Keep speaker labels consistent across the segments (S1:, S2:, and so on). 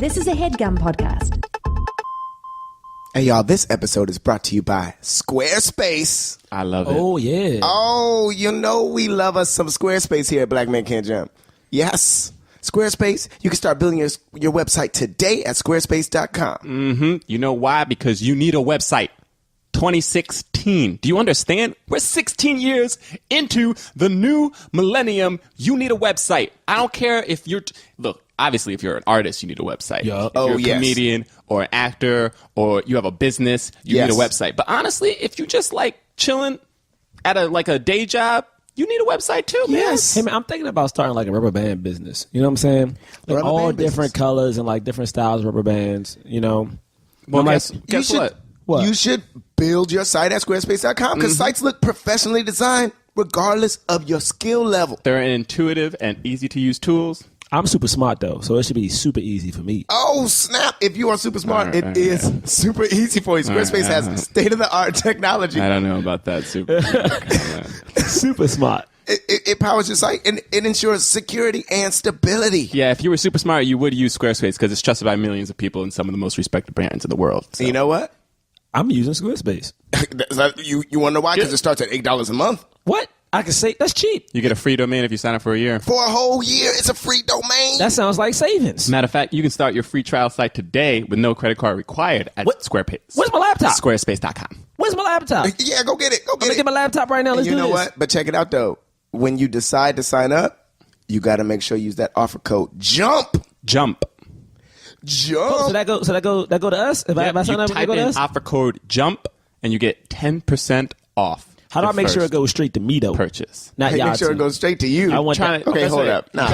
S1: This is a HeadGum podcast.
S2: Hey, y'all, this episode is brought to you by Squarespace.
S3: I love it.
S4: Oh, yeah.
S2: Oh, you know we love us some Squarespace here at Black Men Can't Jump. Yes, Squarespace. You can start building your website today at squarespace.com.
S3: Mm-hmm. You know why? Because you need a website. 2016. Do you understand? We're 16 years into the new millennium. You need a website. I don't care if you're... Look, obviously, if you're an artist, you need a website.
S4: Yup.
S3: If you're a
S2: yes.
S3: comedian or an actor or you have a business, you
S2: Yes.
S3: need a website. But honestly, if you just like chilling at a day job, you need a website too, man.
S2: Yes.
S4: Hey, man, I'm thinking about starting like a rubber band business. You know what I'm saying? Like
S2: Rubber
S4: all
S2: band
S4: different
S2: business.
S4: colors and like different styles of rubber bands, you know?
S3: Well,
S4: I'm
S3: guess
S2: You should,
S3: what?
S4: What?
S2: You should build your site at squarespace.com because sites look professionally designed regardless of your skill level.
S3: They're intuitive and easy to use tools.
S4: I'm super smart, though, so it should be super easy for me.
S2: Oh, snap. If you are super smart, it is super easy for you. Squarespace has state-of-the-art technology.
S3: I don't know about that. Super.
S4: Super smart.
S2: It powers your site and it ensures security and stability.
S3: Yeah, if you were super smart, you would use Squarespace because it's trusted by millions of people and some of the most respected brands in the world. So.
S2: You know what?
S4: I'm using Squarespace.
S2: You want to know why? Because it starts at $8 a month.
S4: What? I can say that's cheap.
S3: You get a free domain if you sign up for a year.
S2: For a whole year, it's a free domain.
S4: That sounds like savings.
S3: Matter of fact, you can start your free trial site today with no credit card required at Squarespace.
S4: Where's my laptop?
S3: Squarespace.com.
S4: Where's my laptop?
S2: Yeah, go get it. Go
S4: I'm
S2: get
S4: gonna
S2: it.
S4: get my laptop right now. Let's
S2: And you
S4: do
S2: know
S4: this.
S2: what? But check it out, though. When you decide to sign up, you got to make sure you use that offer code JUMP.
S3: Jump.
S2: JUMP.
S4: So that go to us? If I sign
S3: you
S4: up,
S3: type
S4: it go to
S3: in
S4: us?
S3: offer code JUMP and you get 10% off.
S4: How do I
S3: your
S4: make sure it
S3: first
S4: goes straight to me, though?
S3: purchase?
S4: Not
S2: Hey,
S4: y'all
S2: make sure
S4: two.
S2: it goes straight to you.
S4: I want
S3: Trying
S4: that.
S3: to,
S2: Okay, hold up. No.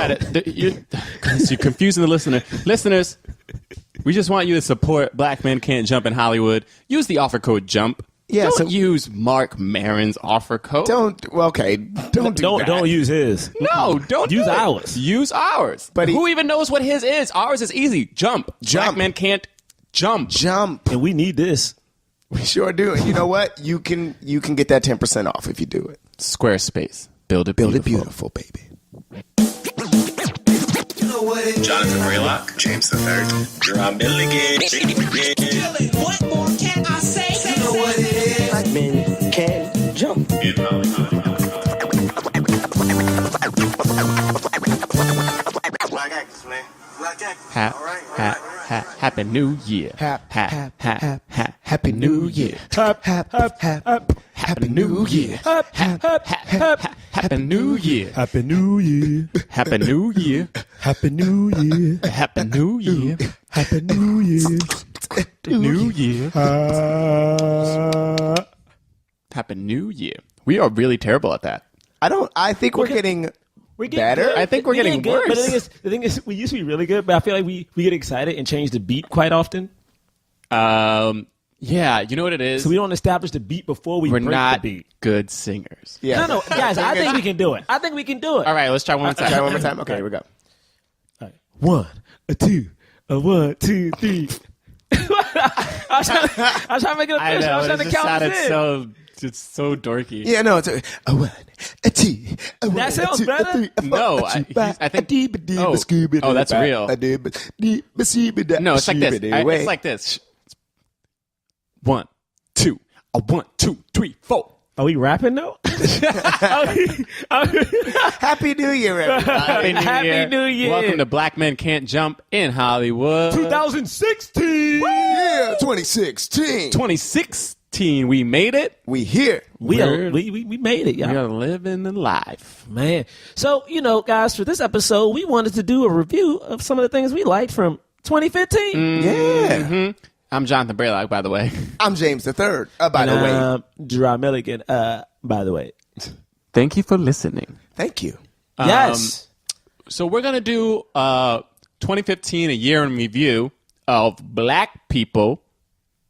S3: You're confusing the listener. Listeners, we just want you to support Black Men Can't Jump in Hollywood. Use the offer code JUMP.
S2: Yeah,
S3: Don't
S2: so-
S3: use Mark Maron's offer code.
S2: Don't do that.
S4: Don't use his.
S3: No, don't
S4: Use
S3: do it.
S4: ours.
S3: Use ours.
S2: But
S3: who even knows what his is? Ours is easy. Jump. Black men can't jump.
S2: JUMP.
S4: And we need this.
S2: We sure do. And you know what? You can get that 10% off if you do it.
S3: Squarespace. Build it
S2: Build
S3: beautiful.
S2: it beautiful, baby.
S5: Jonathan Braylock, James III, Jerah Milligan.
S6: What more can I say? You know what it is.
S7: Black men can jump.
S5: In Hollywood. Black actors, man. Black actors.
S3: Happy New Year.
S2: Happy New Year.
S3: Happy New Year. Happy New Year.
S4: Happy New Year.
S3: Happy New Year.
S4: Happy New Year.
S3: Happy New Year.
S4: Happy New Year.
S3: New Year. Happy New Year. We are really terrible at that.
S2: I think we're getting better.
S4: good.
S3: I think we're getting
S4: good, But
S3: worse.
S4: the thing is, we used to be really good, but I feel like we get excited and change the beat quite often.
S3: Yeah, you know what it is?
S4: So we don't establish the beat before we
S3: We're
S4: break
S3: not
S4: the beat.
S3: good singers.
S2: Yeah.
S4: No, guys, I think we can do it. I think we can do it.
S3: All right, let's try one more time.
S2: Try one more time. Okay, here we go.
S4: All right. 1, a 2, a 1, 2, 3. I was trying to make it
S3: I
S4: official. I was
S3: know,
S4: trying
S3: it
S4: to
S3: just
S4: count
S3: sounded
S4: us in.
S3: it's so dorky.
S2: Yeah, no, it's a 1, a 2, a 1,
S4: That sounds
S2: a 2,
S4: better.
S2: a 3, a 4,
S3: No,
S2: a 2,
S3: I think- oh, that's real. No, it's like this. It's like this. 1, 2, a 1, 2, 3, 4.
S4: Are we rapping though?
S2: Happy New Year, everybody.
S4: Happy New Year.
S3: Welcome to Black Men Can't Jump in Hollywood.
S4: 2016.
S2: Yeah, 2016.
S3: 2016, we made it.
S2: We here.
S4: We made it, y'all.
S3: We are living the life.
S4: Man. So, guys, for this episode, we wanted to do a review of some of the things we liked from 2015.
S2: Yeah.
S3: I'm Jonathan Braylock, by the way.
S2: I'm James III, by the way.
S4: Jerah Milligan, by the way.
S3: Thank you for listening.
S2: Thank you.
S4: Yes.
S3: So we're going to do 2015, a year in review of black people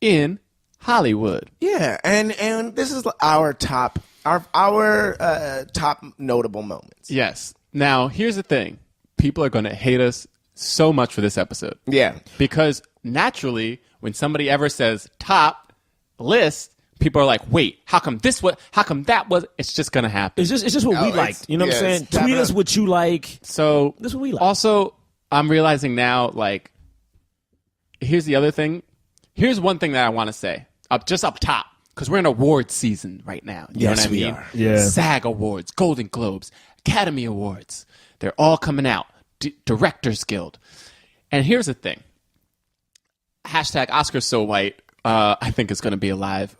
S3: in Hollywood.
S2: Yeah, and this is our top top notable moments.
S3: Yes. Now, here's the thing. People are going to hate us so much for this episode.
S2: Yeah.
S3: Because naturally, when somebody ever says top list, people are like, wait, how come that was? It's just going to happen.
S4: It's just what we liked. You know what I'm saying? Tweet us what you like.
S3: So
S4: That's what we like.
S3: Also, I'm realizing now, like, here's the other thing. Here's one thing that I want to say just up top, because we're in award season right now. You know what I mean?
S2: are.
S4: Yeah.
S3: SAG Awards, Golden Globes, Academy Awards. They're all coming out. Directors Guild. And here's the thing. Hashtag Oscars So White, I think is going to be alive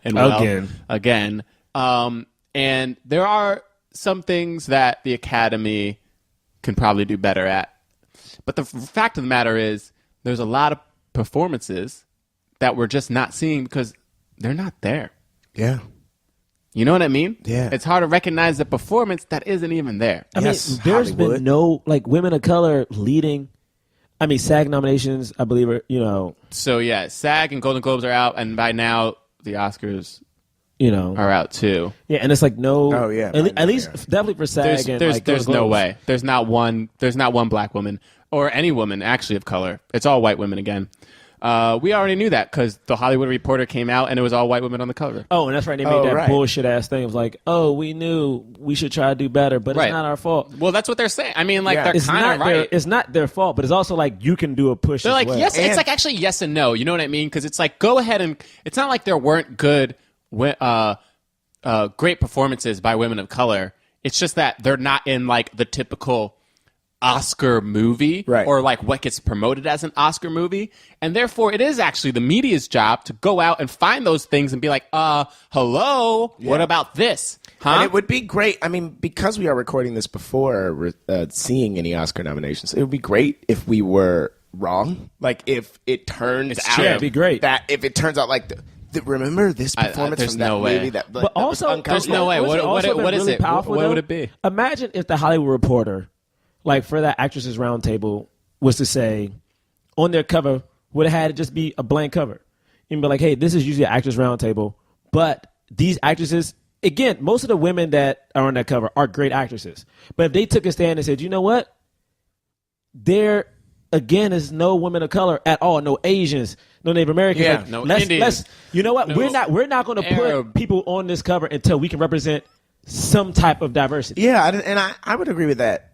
S3: and well. Again. And there are some things that the Academy can probably do better at. But the fact of the matter is there's a lot of performances that we're just not seeing because they're not there.
S2: Yeah.
S3: You know what I mean?
S2: Yeah.
S3: It's hard to recognize the performance that isn't even there.
S4: I mean, there's been no like women of color leading. I mean, SAG nominations, I believe, are, you know.
S3: So yeah, SAG and Golden Globes are out, and by now the Oscars,
S4: you know,
S3: are out too.
S4: Yeah, and it's like no.
S2: Oh yeah.
S4: At least definitely for SAG.
S3: There's no way. There's not one black woman or any woman actually of color. It's all white women again. We already knew that because the Hollywood Reporter came out and it was all white women on the cover.
S4: Oh, and that's right. They made that bullshit ass thing. It was like, oh, we knew we should try to do better, but it's not our fault.
S3: Well, that's what they're saying. I mean, like, they're
S4: It's
S3: kind
S4: not
S3: of right.
S4: It's not their fault, but it's also like you can do a push.
S3: They're
S4: as
S3: like,
S4: well.
S3: yes, it's like actually yes and no. You know what I mean? Because it's like, go ahead and it's not like there weren't good, great performances by women of color. It's just that they're not in like the typical Oscar movie or like what gets promoted as an Oscar movie. And therefore it is actually the media's job to go out and find those things and be like, hello, what about this? Huh?
S2: And it would be great. I mean, because we are recording this before seeing any Oscar nominations, it would be great if we were wrong. Like if it turns out
S4: it'd be great.
S2: that if it turns out like remember this performance
S3: there's
S2: from that
S3: no way.
S2: movie that
S4: But also,
S3: There's no way. What is it? What would it be?
S4: Imagine if the Hollywood Reporter, like for that Actresses Roundtable, was to say on their cover would have had it just be a blank cover and be like, hey, this is usually an Actors Roundtable, but these actresses, again, most of the women that are on that cover are great actresses. But if they took a stand and said, you know what, there again is no women of color at all, no Asians, no Native Americans,
S3: Yeah, no Indians.
S4: You know what,
S3: No
S4: we're not going to put
S3: Arab.
S4: people on this cover until we can represent some type of diversity.
S2: Yeah, and I would agree with that.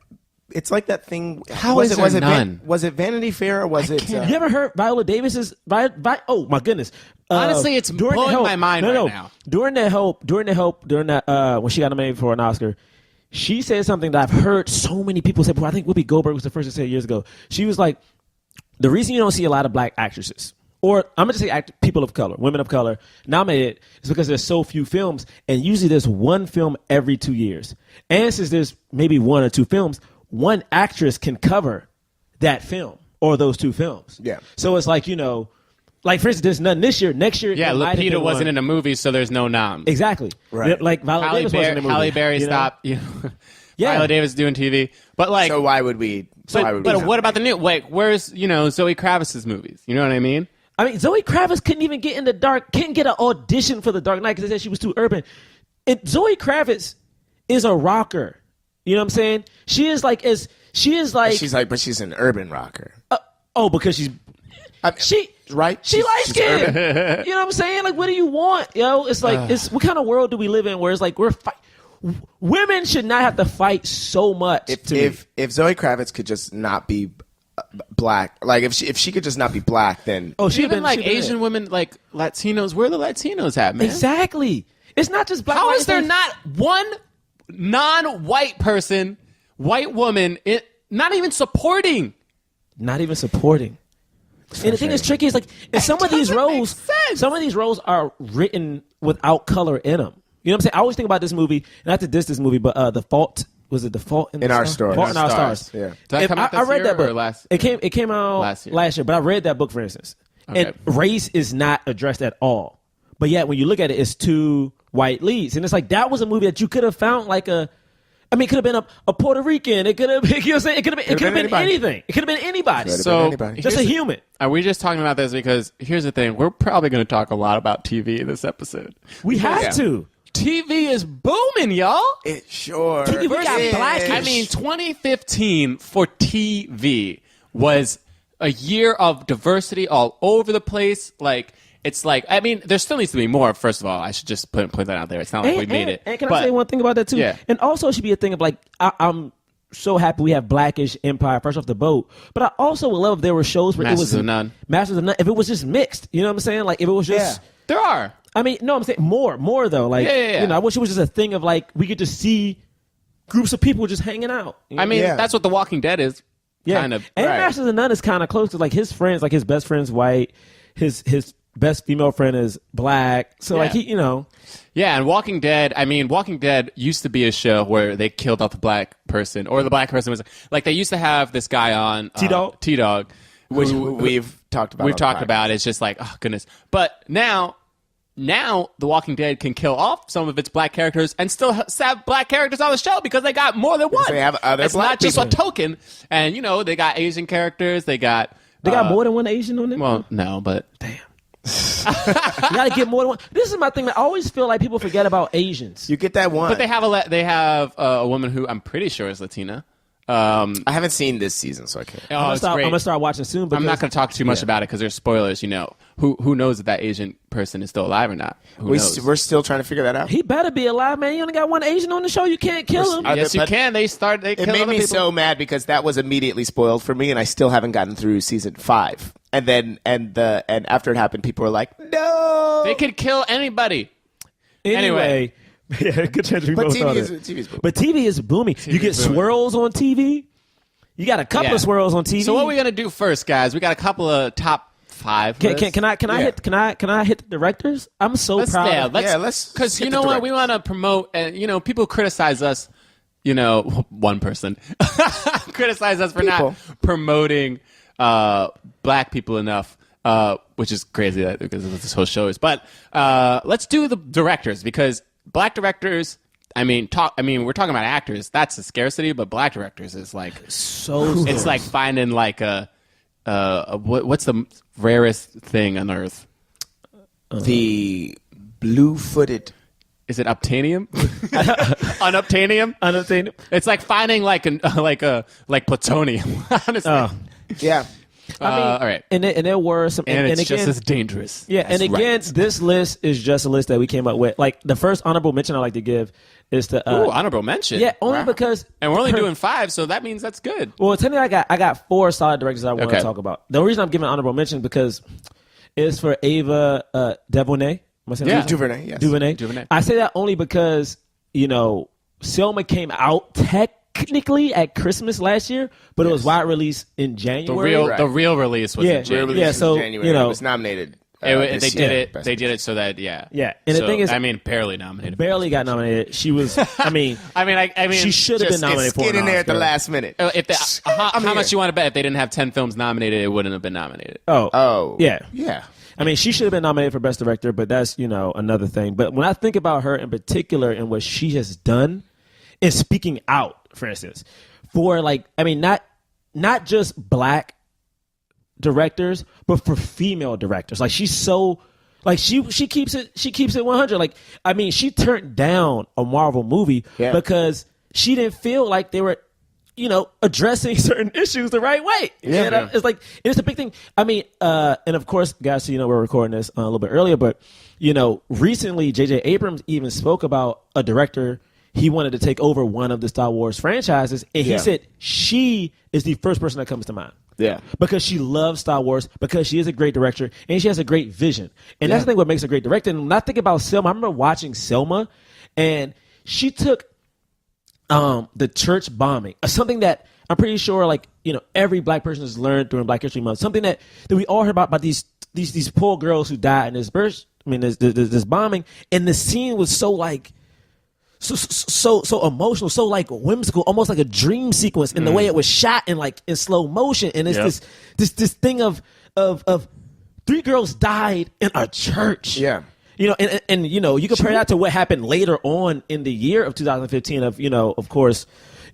S2: It's like that thing.
S3: How is there none?
S2: Was it Vanity Fair or was it?
S4: You ever heard Viola Davis's? Oh my goodness!
S3: Honestly, it's
S4: during
S3: blowing
S4: the Help-
S3: my mind
S4: no,
S3: right
S4: no.
S3: now.
S4: During that when she got nominated for an Oscar, she said something that I've heard so many people say before. I think Whoopi Goldberg was the first to say it years ago. She was like, the reason you don't see a lot of black actresses, or I'm going to say people of color, women of color, nominated is because there's so few films, and usually there's one film every 2 years. And since there's maybe one or two films, one actress can cover that film or those two films.
S2: Yeah.
S4: So it's like, you know, like for instance, there's none this year. Next year,
S3: Yeah,
S4: there might have
S3: Lupita
S4: been
S3: wasn't
S4: one.
S3: in a movie, so there's no noms.
S4: Exactly.
S2: Right.
S4: Like Viola
S3: Halle
S4: Davis wasn't in a movie.
S3: Halle Berry
S4: you know?
S3: stopped. You know,
S4: Yeah.
S3: Viola Davis doing TV, but like,
S2: So why would we?
S3: but what about the new? Like, where's Zoe Kravitz's movies? You know what I mean?
S4: I mean, Zoe Kravitz couldn't even get in the dark, couldn't get an audition for The Dark Knight because they said she was too urban. And Zoe Kravitz is a rocker. You know what I'm saying? She's like, but
S2: she's an urban rocker.
S4: Because she's
S2: right.
S4: She light skinned. You know what I'm saying? Like, what do you want? Yo, it's like, what kind of world do we live in where it's like women should not have to fight so much.
S2: If Zoe Kravitz could just not be black, like if she could just not be black, then
S4: she'd
S3: Even
S4: been
S3: like
S4: she'd been
S3: Asian
S4: it.
S3: women, like Latinos, where are the Latinos at, man?
S4: Exactly. It's not just black.
S3: How
S4: white,
S3: is there
S4: it's
S3: not one non-white person, white woman, not even supporting?
S4: not even supporting? And the thing that's tricky is like in some of these roles are written without color in them. You know what I'm saying? I always think about this movie, not to diss this movie, but The Fault. Was it The Fault in
S2: Our Stars?
S4: Fault in Our Stars.
S2: Yeah.
S3: Did that come out this
S4: I read
S3: year
S4: that book.
S3: or last?
S4: It came out
S3: last year.
S4: but I read that book for instance.
S3: Okay.
S4: And race is not addressed at all. But yet when you look at it, it's two white leads. And it's like that was a movie that you could have found like it could have been a Puerto Rican. It could have, you know what I'm saying? It could have been
S2: anybody.
S4: anything. It could have been anybody.
S3: So
S2: anybody.
S4: Just a human.
S3: Are we just talking about this because here's the thing? We're probably going to talk a lot about TV in this episode.
S4: We have to.
S3: TV is booming, y'all.
S2: it sure.
S4: TV, we got
S2: is.
S4: black-
S3: I mean, 2015 for TV was a year of diversity all over the place. Like, it's like, I mean, there still needs to be more. First of all, I should just put that out there. It's not like we made it.
S4: And can
S3: But-
S4: I say one thing about that too?
S3: Yeah.
S4: And also, it should be a thing of like, I'm so happy we have Blackish, Empire, Fresh Off the Boat. But I also would love if there were shows where
S3: Masters
S4: it was
S3: of None.
S4: Masters of None. If it was just mixed, you know what I'm saying? Like if it was just.
S3: There are.
S4: I mean, no, I'm saying more though. Like,
S3: Yeah.
S4: you know, I wish it was just a thing of like we could just see groups of people just hanging out. You know?
S3: I mean, that's what The Walking Dead is.
S4: yeah.
S3: Kind of.
S4: And
S2: right.
S4: Masters of None is kind of close to like his friends, like his best friend's white, his best female friend is black. So like he, you know,
S3: Yeah, and Walking Dead, I mean, Walking Dead used to be a show where they killed off the black person, or the black person was like they used to have this guy on T-Dog,
S2: Which we've talked about.
S3: we've talked about. It's just like, oh goodness. But now The Walking Dead can kill off some of its black characters and still have black characters on the show because they got more than one.
S2: They have other
S3: it's
S2: black
S3: not just
S2: people.
S3: a token. And you know, they got Asian characters. They got
S4: more than one Asian on them.
S3: well, no, but
S4: Damn. You gotta get more than one. This is my thing. I always feel like people forget about Asians.
S2: You get that one.
S3: but they have a woman who I'm pretty sure is Latina.
S2: I haven't seen this season, so I can't.
S3: Oh, it's
S4: I'm
S3: great.
S4: gonna start watching soon.
S3: I'm not
S4: because-
S3: going to talk too much about it because there's spoilers. You know, who knows if that Asian person is still alive or not? Who knows?
S2: We're still trying to figure that out.
S4: He better be alive, man. You only got one Asian on the show. You can't kill him.
S3: Yes, you
S2: But
S3: can. They
S2: It
S3: kill
S2: made
S3: other
S2: me
S3: people.
S2: so mad because that was immediately spoiled for me, and I still haven't gotten through season 5. And then and after it happened, people were like, "No."
S3: They could kill anybody.
S4: Anyway, yeah, good chance we
S2: But
S4: both thought
S2: TV
S4: it.
S2: is booming.
S4: But TV is booming. You get
S3: booming.
S4: swirls on TV. You got a couple
S3: Yeah.
S4: of swirls on TV.
S3: So what are we going to do first, guys? We got a couple of top 5.
S4: Can
S3: lists.
S4: I
S2: Yeah.
S4: can I hit the directors? I'm so
S3: Let's,
S4: proud.
S3: yeah,
S4: of
S3: let's because
S2: hit
S3: you
S2: the
S3: know what,
S2: directors.
S3: we want to promote, and you know, people criticize us. You know, one person criticize us for
S2: People.
S3: not promoting black people enough, which is crazy because of what this whole show is. But let's do the directors because black directors. I mean, we're talking about actors. That's a scarcity, but black directors is like
S4: so
S3: it's like finding like what's the rarest thing on earth?
S2: The blue-footed.
S3: Is it uptanium? Unobtainium?
S4: Unobtainium.
S3: It's like finding like plutonium. Honestly.
S4: Oh.
S2: Yeah.
S4: I mean,
S3: all right.
S4: And there were some,
S3: And it's
S4: again,
S3: just as dangerous.
S4: yeah, and
S3: That's
S4: again,
S3: right.
S4: this list is just a list that we came up with. Like the first honorable mention I like to give is to
S3: Ooh, honorable mention.
S4: yeah, only
S2: Wow.
S4: because
S3: And we're only doing 5, so that means that's good.
S4: Well, technically, I got 4 solid directors I want
S3: Okay.
S4: to talk about. The reason I'm giving honorable mention because it's for Ava DuVernay. Am I saying that
S3: Yeah.
S4: right?
S2: DuVernay, yes.
S3: DuVernay.
S4: I say that only because Selma came out technically at Christmas last year, but it was wide release in
S3: The
S4: January.
S3: real
S2: Right.
S3: the real release was
S4: Yeah.
S3: in January.
S2: Release was
S4: so,
S2: January.
S4: you know,
S2: it was nominated.
S3: They
S2: this
S3: did
S2: year.
S3: it.
S2: Best
S3: They did it so that yeah.
S4: Yeah. And the
S3: So,
S4: thing is-
S3: I mean, barely nominated.
S4: Barely got nominated. She was. I mean,
S3: I mean,
S4: she should have been
S2: Just
S4: nominated for
S2: get
S4: an
S2: in there at the
S4: Oscar.
S2: last minute.
S3: If they, how
S2: I'm
S3: much
S2: here.
S3: you want to bet if they didn't have 10 films nominated, it wouldn't have been nominated.
S2: Oh.
S4: Yeah.
S2: Yeah.
S4: I mean, she should have been nominated for Best Director, but that's, another thing. But when I think about her in particular and what she has done in speaking out, for instance, for not just black directors, but for female directors. Like she's so she keeps it 100. Like, I mean, she turned down a Marvel movie
S2: Yeah.
S4: because she didn't feel like they were addressing certain issues the right way.
S2: Yeah.
S4: You know? It's like, it's a big thing. I mean, and of course, guys, we're recording this a little bit earlier, but, recently J.J. Abrams even spoke about a director. He wanted to take over one of the Star Wars franchises, and he
S2: Yeah.
S4: said she is the first person that comes to mind.
S2: Yeah.
S4: Because she loves Star Wars, because she is a great director, and she has a great vision. And that's the thing what makes her a great director. And when I think about Selma, I remember watching Selma, and she took the church bombing, something that I'm pretty sure, every black person has learned during Black History Month, something that we all heard about these poor girls who died in this this bombing, and the scene was so so emotional, so whimsical, almost like a dream sequence in the way it was shot in slow motion, and it's this thing of 3 girls died in a church.
S2: Yeah.
S4: And you compare that to what happened later on in the year of 2015 of course,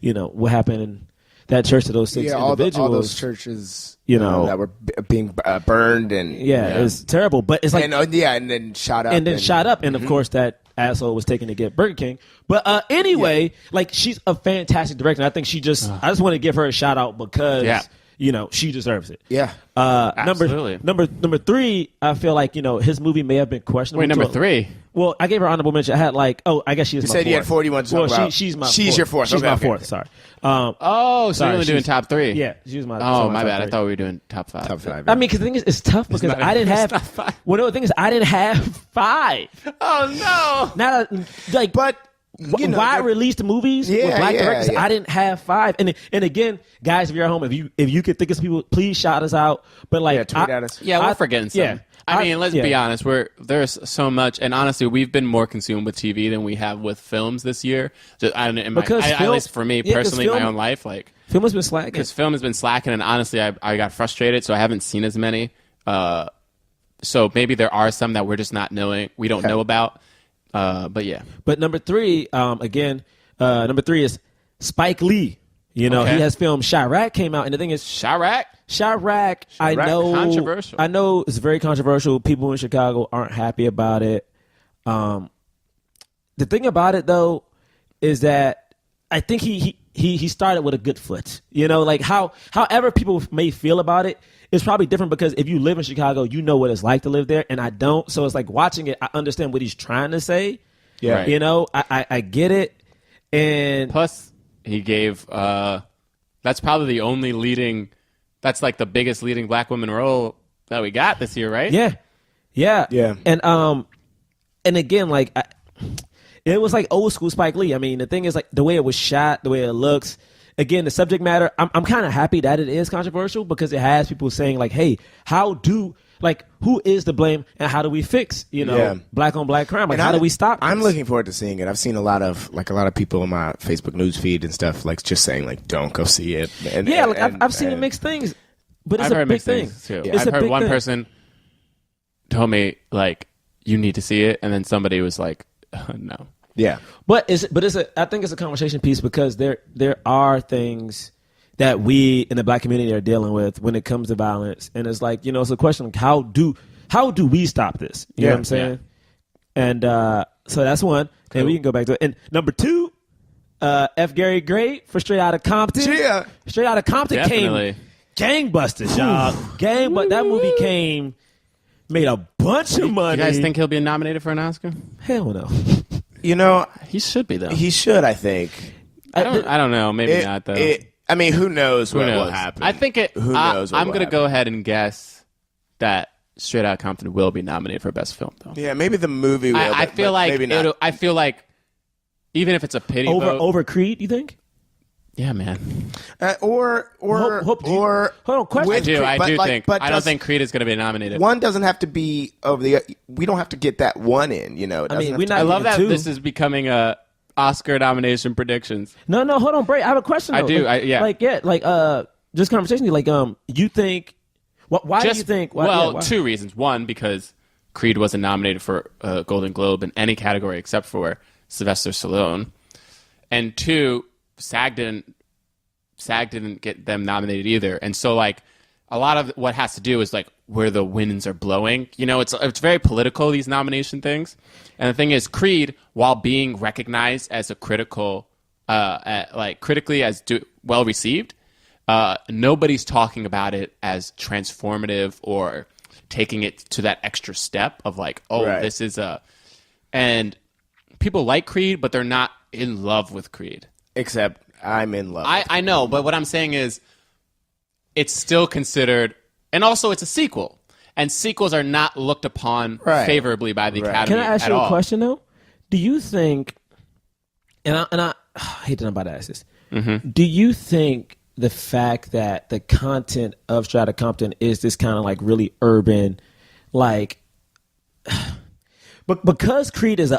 S4: what happened in that church to those 6
S2: all
S4: individuals.
S2: those churches, that were being burned and
S4: it's terrible, but it's like
S2: and then shot up
S4: and of course that asshole was taken to get Burger King. But anyway, she's a fantastic director. And I think I just want to give her a shout out because she deserves it.
S2: Yeah.
S3: Absolutely.
S4: Number 3, I feel like his movie may have been questionable.
S3: Wait, number 3.
S4: Well, I gave her honorable mention. I had I guess she is.
S2: You
S4: my
S2: said
S4: fourth.
S2: you had 41 to talk about.
S4: She's my.
S2: She's
S4: fourth.
S2: your fourth.
S4: She's
S2: Okay,
S4: my
S2: okay.
S4: fourth. Sorry.
S3: So
S4: sorry,
S3: you're only doing
S4: she's-
S3: top 3.
S4: Yeah, she was my.
S3: Oh, my
S4: top
S3: bad. I
S4: 3.
S3: thought we were doing top 5.
S2: Top 5.
S4: I mean, because the thing is, it's tough because
S3: not-
S4: I didn't
S3: it's
S4: have.
S3: not 5.
S4: Well, no, the thing is, I didn't have 5.
S3: Oh, no.
S4: Now, like,
S2: But
S4: why
S2: they're-
S4: release the movies with
S2: Yeah,
S4: black
S2: yeah,
S4: directors?
S2: yeah.
S4: I didn't have 5. And again, guys, if you're at home, if you could think of some people, please shout us out. But like,
S2: tweet at us.
S3: Yeah, we're forgetting some.
S4: Yeah,
S3: I mean, let's
S4: yeah.
S3: be honest. There's so much, and honestly, we've been more consumed with TV than we have with films this year.
S4: Because
S3: at
S4: film-
S3: least for me
S4: yeah, 'cause
S3: personally, in my
S4: film-
S3: own life, like
S4: Film has been slacking.
S3: because film has been slacking, and honestly, I got frustrated, so I haven't seen as many. So maybe there are some that we're just not knowing. We don't know about. But yeah,
S4: But number 3, number 3 is Spike Lee.
S3: Okay.
S4: He has filmed Chirac came out, and the thing is,
S3: Chirac.
S4: I know,
S3: Controversial.
S4: I know it's very controversial. People in Chicago aren't happy about it. The thing about it though is that I think he started with a good foot. Like however people may feel about it, it's probably different because if you live in Chicago, you know what it's like to live there, and I don't. So it's like watching it, I understand what he's trying to say.
S2: Yeah.
S3: Right.
S4: I get it. And
S3: Plus, he gave. That's probably the only leading. That's like the biggest leading black woman role that we got this year, right?
S4: yeah. And again, like it was like old school Spike Lee. I mean, the thing is, like the way it was shot, the way it looks. Again, the subject matter. I'm kind of happy that it is controversial because it has people saying like, "Hey, who is to blame and how do we fix black on black crime? Like, how do we stop?"
S2: I'm
S4: this?
S2: looking forward to seeing it. I've seen a lot of people in my Facebook news feed and stuff like just saying like, "Don't go see it." And,
S4: Yeah,
S2: and-
S4: like
S2: and-
S4: I've seen
S2: and-
S4: mixed things, but it's
S3: I've
S4: a
S3: heard
S4: big
S3: mixed
S4: thing.
S3: things too.
S4: It's
S3: I've
S4: a
S3: heard
S4: big
S3: one
S4: thing.
S3: person told me like, "You need to see it," and then somebody was like, "No."
S2: Yeah.
S4: But I think it's a conversation piece because there are things that we in the black community are dealing with when it comes to violence, and it's like it's a question like how do we stop this? You know what I'm saying? And so that's one. And we can go back to it. And number 2, F. Gary Gray for Straight Outta Compton.
S2: Yeah.
S4: Straight Outta Compton
S3: Definitely.
S4: came gangbusters, y'all. But that movie made a bunch of money.
S3: You guys think he'll be nominated for an Oscar?
S4: Hell no.
S3: He should be though.
S2: He should, I think.
S3: I don't know. Maybe not though.
S2: I mean, who knows
S3: Who
S2: what
S3: knows?
S2: will happen?
S3: I think it.
S2: Who knows what
S3: I'm
S2: will
S3: going to go
S2: happen.
S3: ahead and guess that Straight Outta Compton will be nominated for Best Film though.
S2: Yeah, maybe the movie will.
S3: I
S2: but
S3: feel like
S2: maybe not.
S3: I feel like even if it's a pity vote,
S4: Over Creed, you think?
S3: yeah, man.
S2: Or
S4: Hold on, question.
S3: I do. I
S2: but
S3: do
S2: like-
S3: think.
S2: but
S3: I don't
S2: does-
S3: think Creed is going to be nominated.
S2: One doesn't have to be of the. We don't have to get that one in. It doesn't
S4: mean,
S2: have
S4: we're
S2: to
S4: not-
S3: I love that
S4: Two.
S3: this is becoming a Oscar nomination predictions.
S4: No, hold on, Bray. I have a question.
S3: I
S4: though.
S3: do,
S4: Like, just conversation. Like, you think? Why do you think? Why?
S3: Two reasons. One, because Creed wasn't nominated for a Golden Globe in any category except for Sylvester Stallone, and two, SAG didn't get them nominated either. And so, like, a lot of what has to do is like where the winds are blowing. It's very political, these nomination things. And the thing is, Creed, while being recognized as a critical, critically as well received, nobody's talking about it as transformative or taking it to that extra step of like,
S2: Right.
S3: this is and people like Creed, but they're not in love with Creed.
S2: Except I'm in love.
S3: I know, but what I'm saying is it's still considered, and also it's a sequel, and sequels are not looked upon
S2: Right.
S3: favorably by the Academy
S4: Can I ask
S3: at
S4: you a
S3: all.
S4: question though? Do you think? And I hate that I'm about to ask this.
S3: Mm-hmm.
S4: Do you think the fact that the content of Straight Outta Compton is this kind of like really urban, like, but because Creed is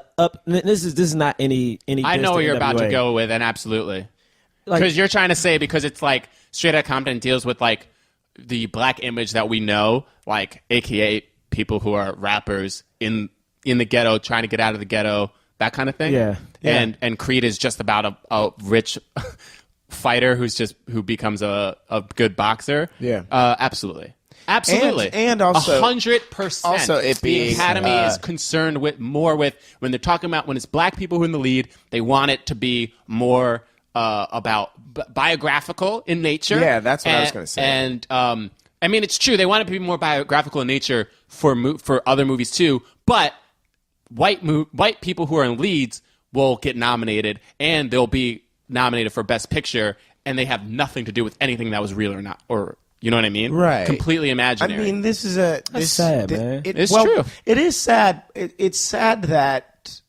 S4: this is not any.
S3: I know
S4: diss
S3: where you're about to
S4: NWA.
S3: go with, and absolutely.
S4: Like-
S3: Because you're trying to say, because it's like Straight Outta Compton deals with like the black image that we know, like AKA people who are rappers in the ghetto trying to get out of the ghetto, that kind of thing.
S4: Yeah.
S3: And Creed is just about a rich fighter who becomes a good boxer.
S2: Yeah.
S3: Absolutely. Absolutely.
S2: And also-
S3: 100%.
S2: also it
S3: the
S2: being,
S3: Academy is concerned with when they're talking about when it's black people who are in the lead, they want it to be more about biographical in nature.
S2: Yeah, that's what I was gonna say.
S3: And I mean, it's true. They want it to be more biographical in nature for other movies too. But white people who are in leads will get nominated, and they'll be nominated for Best Picture, and they have nothing to do with anything that was real or not, or you know what I mean?
S2: Right.
S3: Completely imaginary.
S2: I mean, this is
S4: sad, man.
S3: It's true.
S2: It is sad. It's sad that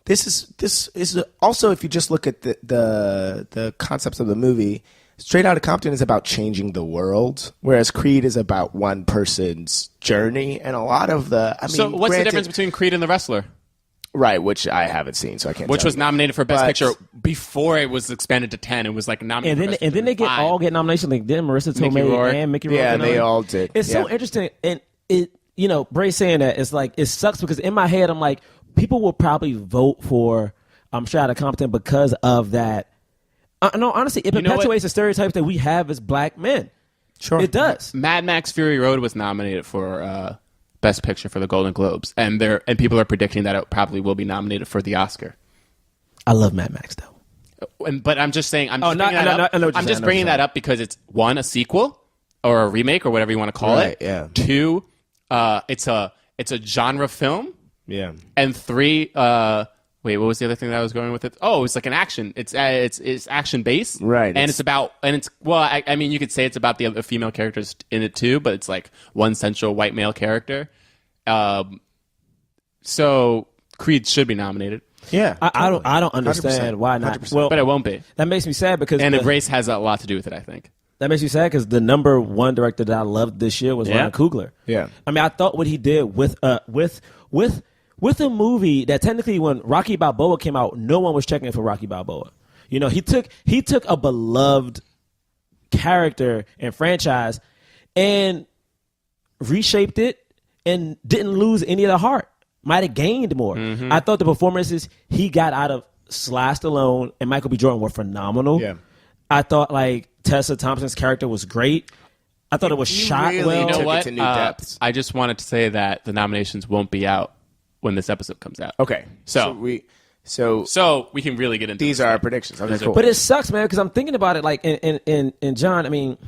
S2: this is also, if you just look at the concepts of the movie, Straight Outta Compton is about changing the world, whereas Creed is about one person's journey, and a lot of
S3: so what's the difference between Creed and The Wrestler?
S2: Right, which I haven't seen, so I can't.
S3: Which
S2: tell
S3: was
S2: you.
S3: nominated for Best
S2: But-
S3: Picture before it was expanded to 10. It was like nominated.
S4: And then they get nominations. Like then Marissa Tomei
S3: Rourke.
S4: and Mickey Rourke.
S2: Yeah,
S4: and
S2: they
S4: all
S2: all
S4: that.
S2: did.
S4: It's so
S2: Yeah.
S4: interesting, and it Bray saying that it's like it sucks because in my head I'm like people will probably vote for Straight Outta Compton because of that. No, honestly, it
S3: know what?
S4: perpetuates the stereotypes that we have as black men.
S2: Sure.
S4: It does.
S3: Mad Max Fury Road was nominated for Best Picture for the Golden Globes, and people are predicting that it probably will be nominated for the Oscar.
S4: I love Mad Max though.
S3: But I'm just saying, I'm
S4: Oh,
S3: just
S4: no,
S3: bringing
S4: I know-
S3: that up.
S4: I know what you're
S3: I'm
S4: saying,
S3: just
S4: I know
S3: bringing
S4: what you're
S3: that up because it's one, a sequel or a remake or whatever you want to call
S2: Right,
S3: it.
S2: yeah.
S3: Two, it's a genre film,
S2: Yeah.
S3: and three, wait, what was the other thing that I was going with it? Oh, it's like an action. It's action based,
S2: Right,
S3: And I mean, you could say it's about the other female characters in it too, but it's like one central white male character. So Creed should be nominated,
S2: Yeah.
S4: I don't understand
S2: 100%,
S4: why not.
S2: 100%.
S4: Well,
S3: but it won't be.
S4: that makes me sad because
S3: And the race has a lot to do with it, I think.
S4: that makes me sad because the number one director that I loved this year was
S3: Yeah.
S4: Ryan Coogler.
S2: Yeah.
S4: I mean, I thought what he did with a movie that technically when Rocky Balboa came out, no one was checking for Rocky Balboa. You know, he took a beloved character and franchise and reshaped it and didn't lose any of the heart. Might have gained more.
S3: Mm-hmm.
S4: I thought the performances he got out of Sly Stallone and Michael B. Jordan were phenomenal.
S2: Yeah.
S4: I thought like Tessa Thompson's character was great. I thought it was shot
S2: really
S4: well.
S3: You know
S2: took it
S3: what?
S2: to new depths.
S3: I just wanted to say that the nominations won't be out when this episode comes out.
S2: Okay.
S3: So we can really get into
S2: these
S3: this.
S2: are our predictions. Okay, cool.
S4: But it sucks, man, because I'm thinking about it like in John, I mean,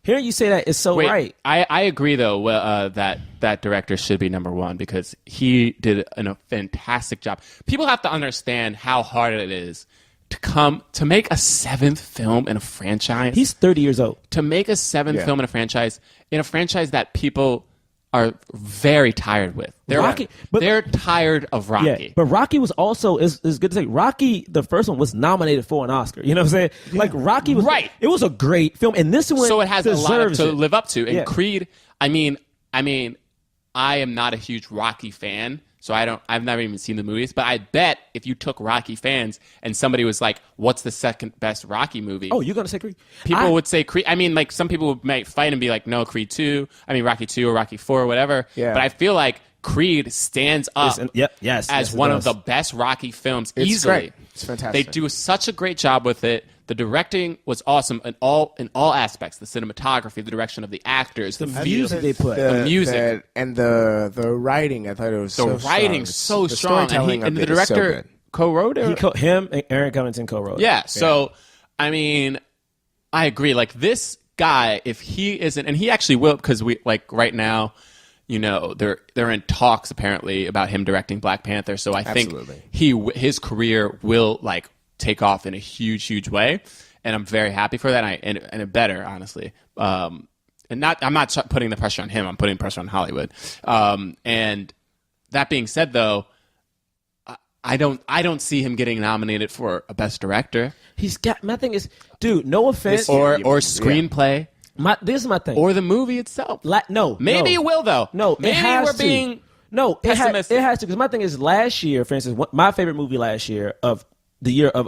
S4: hearing you say that is so
S3: Wait,
S4: right.
S3: I agree though that director should be number one because he did a fantastic job. People have to understand how hard it is to make a seventh film in a franchise.
S4: He's 30 years old.
S3: To make a seventh
S2: Yeah.
S3: film in a franchise that people are very tired with. They're tired of Rocky.
S4: Yeah, but Rocky was also is good to say. Rocky, the first one, was nominated for an Oscar. You know what I'm saying? Like Rocky was
S3: Right.
S4: It was a great film, and this one
S3: So it has a lot
S4: deserves
S3: to
S4: it.
S3: live up to. And
S4: Yeah.
S3: Creed, I mean, I am not a huge Rocky fan, so I've never even seen the movies. But I bet if you took Rocky fans and somebody was like, "What's the second best Rocky movie?"
S4: Oh, you're gonna say Creed?
S3: People would say Creed. I mean, like some people might fight and be like, "No, Creed 2." I mean, Rocky 2 or Rocky 4 or whatever.
S2: Yeah.
S3: But I feel like Creed stands up
S4: yes,
S3: as
S4: it
S3: one
S4: does.
S3: of the best Rocky films
S2: It's
S3: easily.
S2: great. It's fantastic.
S3: They do such a great job with it. The directing was awesome in all aspects. The cinematography, the direction of the actors, the
S4: music they put.
S3: the music.
S2: and the writing. I thought it was
S3: the
S2: so
S3: writing's
S2: strong.
S3: so strong, and the director co-wrote it.
S4: Him and Aaron Covington co-wrote.
S3: Yeah. So, I mean, I agree. Like this guy, if he isn't, and he actually will, because we like right now, you know, they're in talks apparently about him directing Black Panther. So I think his career will like take off in a huge way, and I'm very happy for that. And it better, honestly. And I'm not putting the pressure on him. I'm putting pressure on Hollywood. And that being said, though, I don't see him getting nominated for a Best Director.
S4: He's got. My thing is, dude. No offense.
S3: Or screenplay,
S4: This is my thing.
S3: or the movie itself.
S4: No.
S3: Maybe it will though.
S4: No,
S3: maybe
S4: it has
S3: we're
S4: to.
S3: being
S4: No,
S3: pessimistic.
S4: It has to, because my thing is last year, for instance, my favorite movie last year of the year of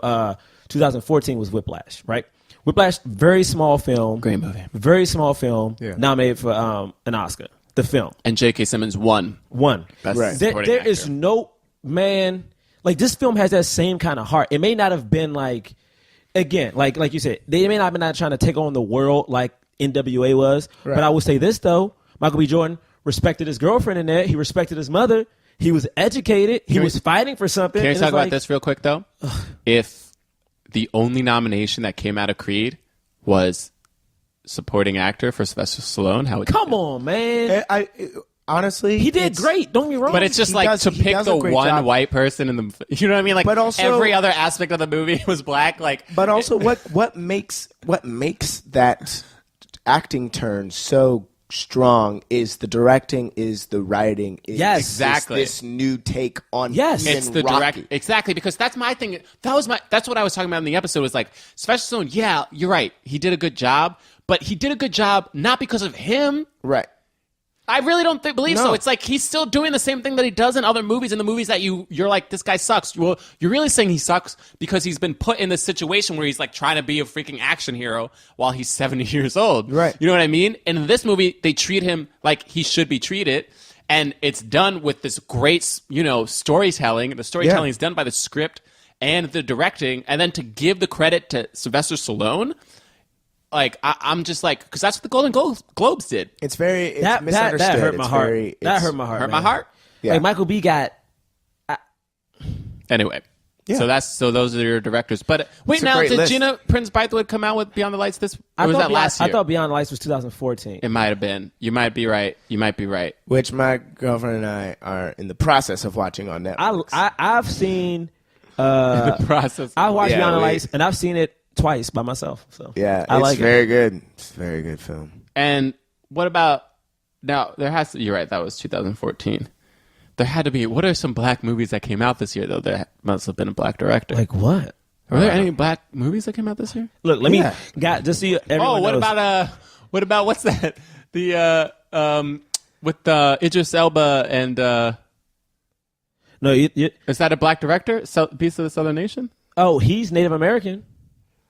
S4: 2014 was Whiplash, right? Whiplash, very small film.
S3: Great movie.
S4: Very small film,
S2: Yeah.
S4: nominated for an Oscar. The film.
S3: And J.K. Simmons won.
S4: There
S3: Best supporting
S4: there
S3: actor.
S4: is no, man, like this film has that same kind of heart. It may not have been like, again, like you said, they may not have been trying to take on the world like NWA was, but I will say this though, Michael B. Jordan respected his girlfriend in there. He respected his mother. He was educated. He was fighting for something.
S3: Can we
S4: and
S3: talk
S4: it's
S3: about
S4: like,
S3: this real quick though? If the only nomination that came out of Creed was supporting actor for Sylvester Stallone. How would you
S4: Come
S3: feel?
S4: on, man.
S2: Honestly,
S4: He did great. Don't get me wrong.
S3: But it's just
S2: He
S3: like
S2: does-
S3: to
S2: he
S3: pick
S2: does a
S3: the
S2: great
S3: one
S2: job.
S3: white person in the, you know what I mean? Like,
S2: But also-
S3: every other aspect of the movie was black. Like,
S2: But also, what makes that acting turn so strong is the directing, is the writing.
S4: Yes.
S3: Exactly.
S2: This new take on
S4: Yes.
S2: being
S3: it's the
S2: Rocky.
S3: direct, exactly, because that's my thing. That's what I was talking about in the episode. Was like, Sylvester Stallone. Yeah, you're right. He did a good job, but he did a good job not because of him.
S2: Right.
S3: I really don't believe
S2: No.
S3: so. It's like he's still doing the same thing that he does in other movies. In the movies that you're like, this guy sucks. Well, you're really saying he sucks because he's been put in this situation where he's like trying to be a freaking action hero while he's 70 years old.
S2: Right.
S3: You know what I mean? And in this movie, they treat him like he should be treated. And it's done with this great, storytelling. The storytelling is done by the script and the directing. And then to give the credit to Sylvester Stallone, like, I'm just like, because that's what the Golden Globes did.
S2: It's very
S4: that
S2: misunderstood.
S4: hurt my
S2: It's
S4: heart.
S2: very-
S4: That
S2: it's-
S4: hurt my heart.
S3: Hurt
S4: man.
S3: my heart.
S2: Yeah.
S4: Like Michael B. got.
S3: Anyway.
S2: Yeah.
S3: So those are your directors. But wait,
S2: It's a
S3: now
S2: great
S3: did
S2: list.
S3: Gina Prince Bythewood come out with Beyond the Lights or was that last year?
S4: I thought Beyond the Lights was 2014.
S3: It might have been. You might be right.
S2: Which my girlfriend and I are in the process of watching on Netflix.
S4: I've seen.
S3: The process.
S4: I watched
S2: Yeah,
S4: Beyond the
S2: we-
S4: Lights, and I've seen it twice by myself. So
S2: yeah,
S4: I
S2: it's
S4: like
S2: very
S4: it.
S2: good. It's a very good film.
S3: And what about now? You're right. That was 2014. There had to be. What are some black movies that came out this year though? There must have been a black director.
S4: Like what?
S3: Were there any black movies that came out this year?
S4: Look, let
S2: Yeah.
S4: me just so you, everyone
S3: What
S4: knows.
S3: about what's that? The with Idris Elba and
S4: No,
S3: is that a black director? Beast of the Southern Nation?
S4: oh, he's Native American.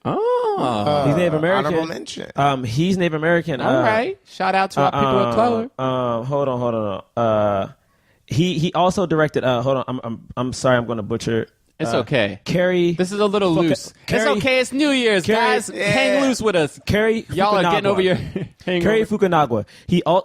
S3: Oh,
S4: He's Native American.
S2: Honorable mention.
S4: He's Native American.
S3: all right. Shout out to our people of color.
S4: Hold on. He also directed. Hold on. I'm sorry. I'm going to butcher.
S3: It's okay.
S4: Carrie.
S3: This is a little loose.
S4: Carrie-
S3: It's okay. It's New Year's, guys. Hang loose with us.
S4: Carrie.
S3: Y'all are getting
S4: Fukunaga.
S3: over your
S4: Carrie
S3: hangover.
S4: Fukunaga.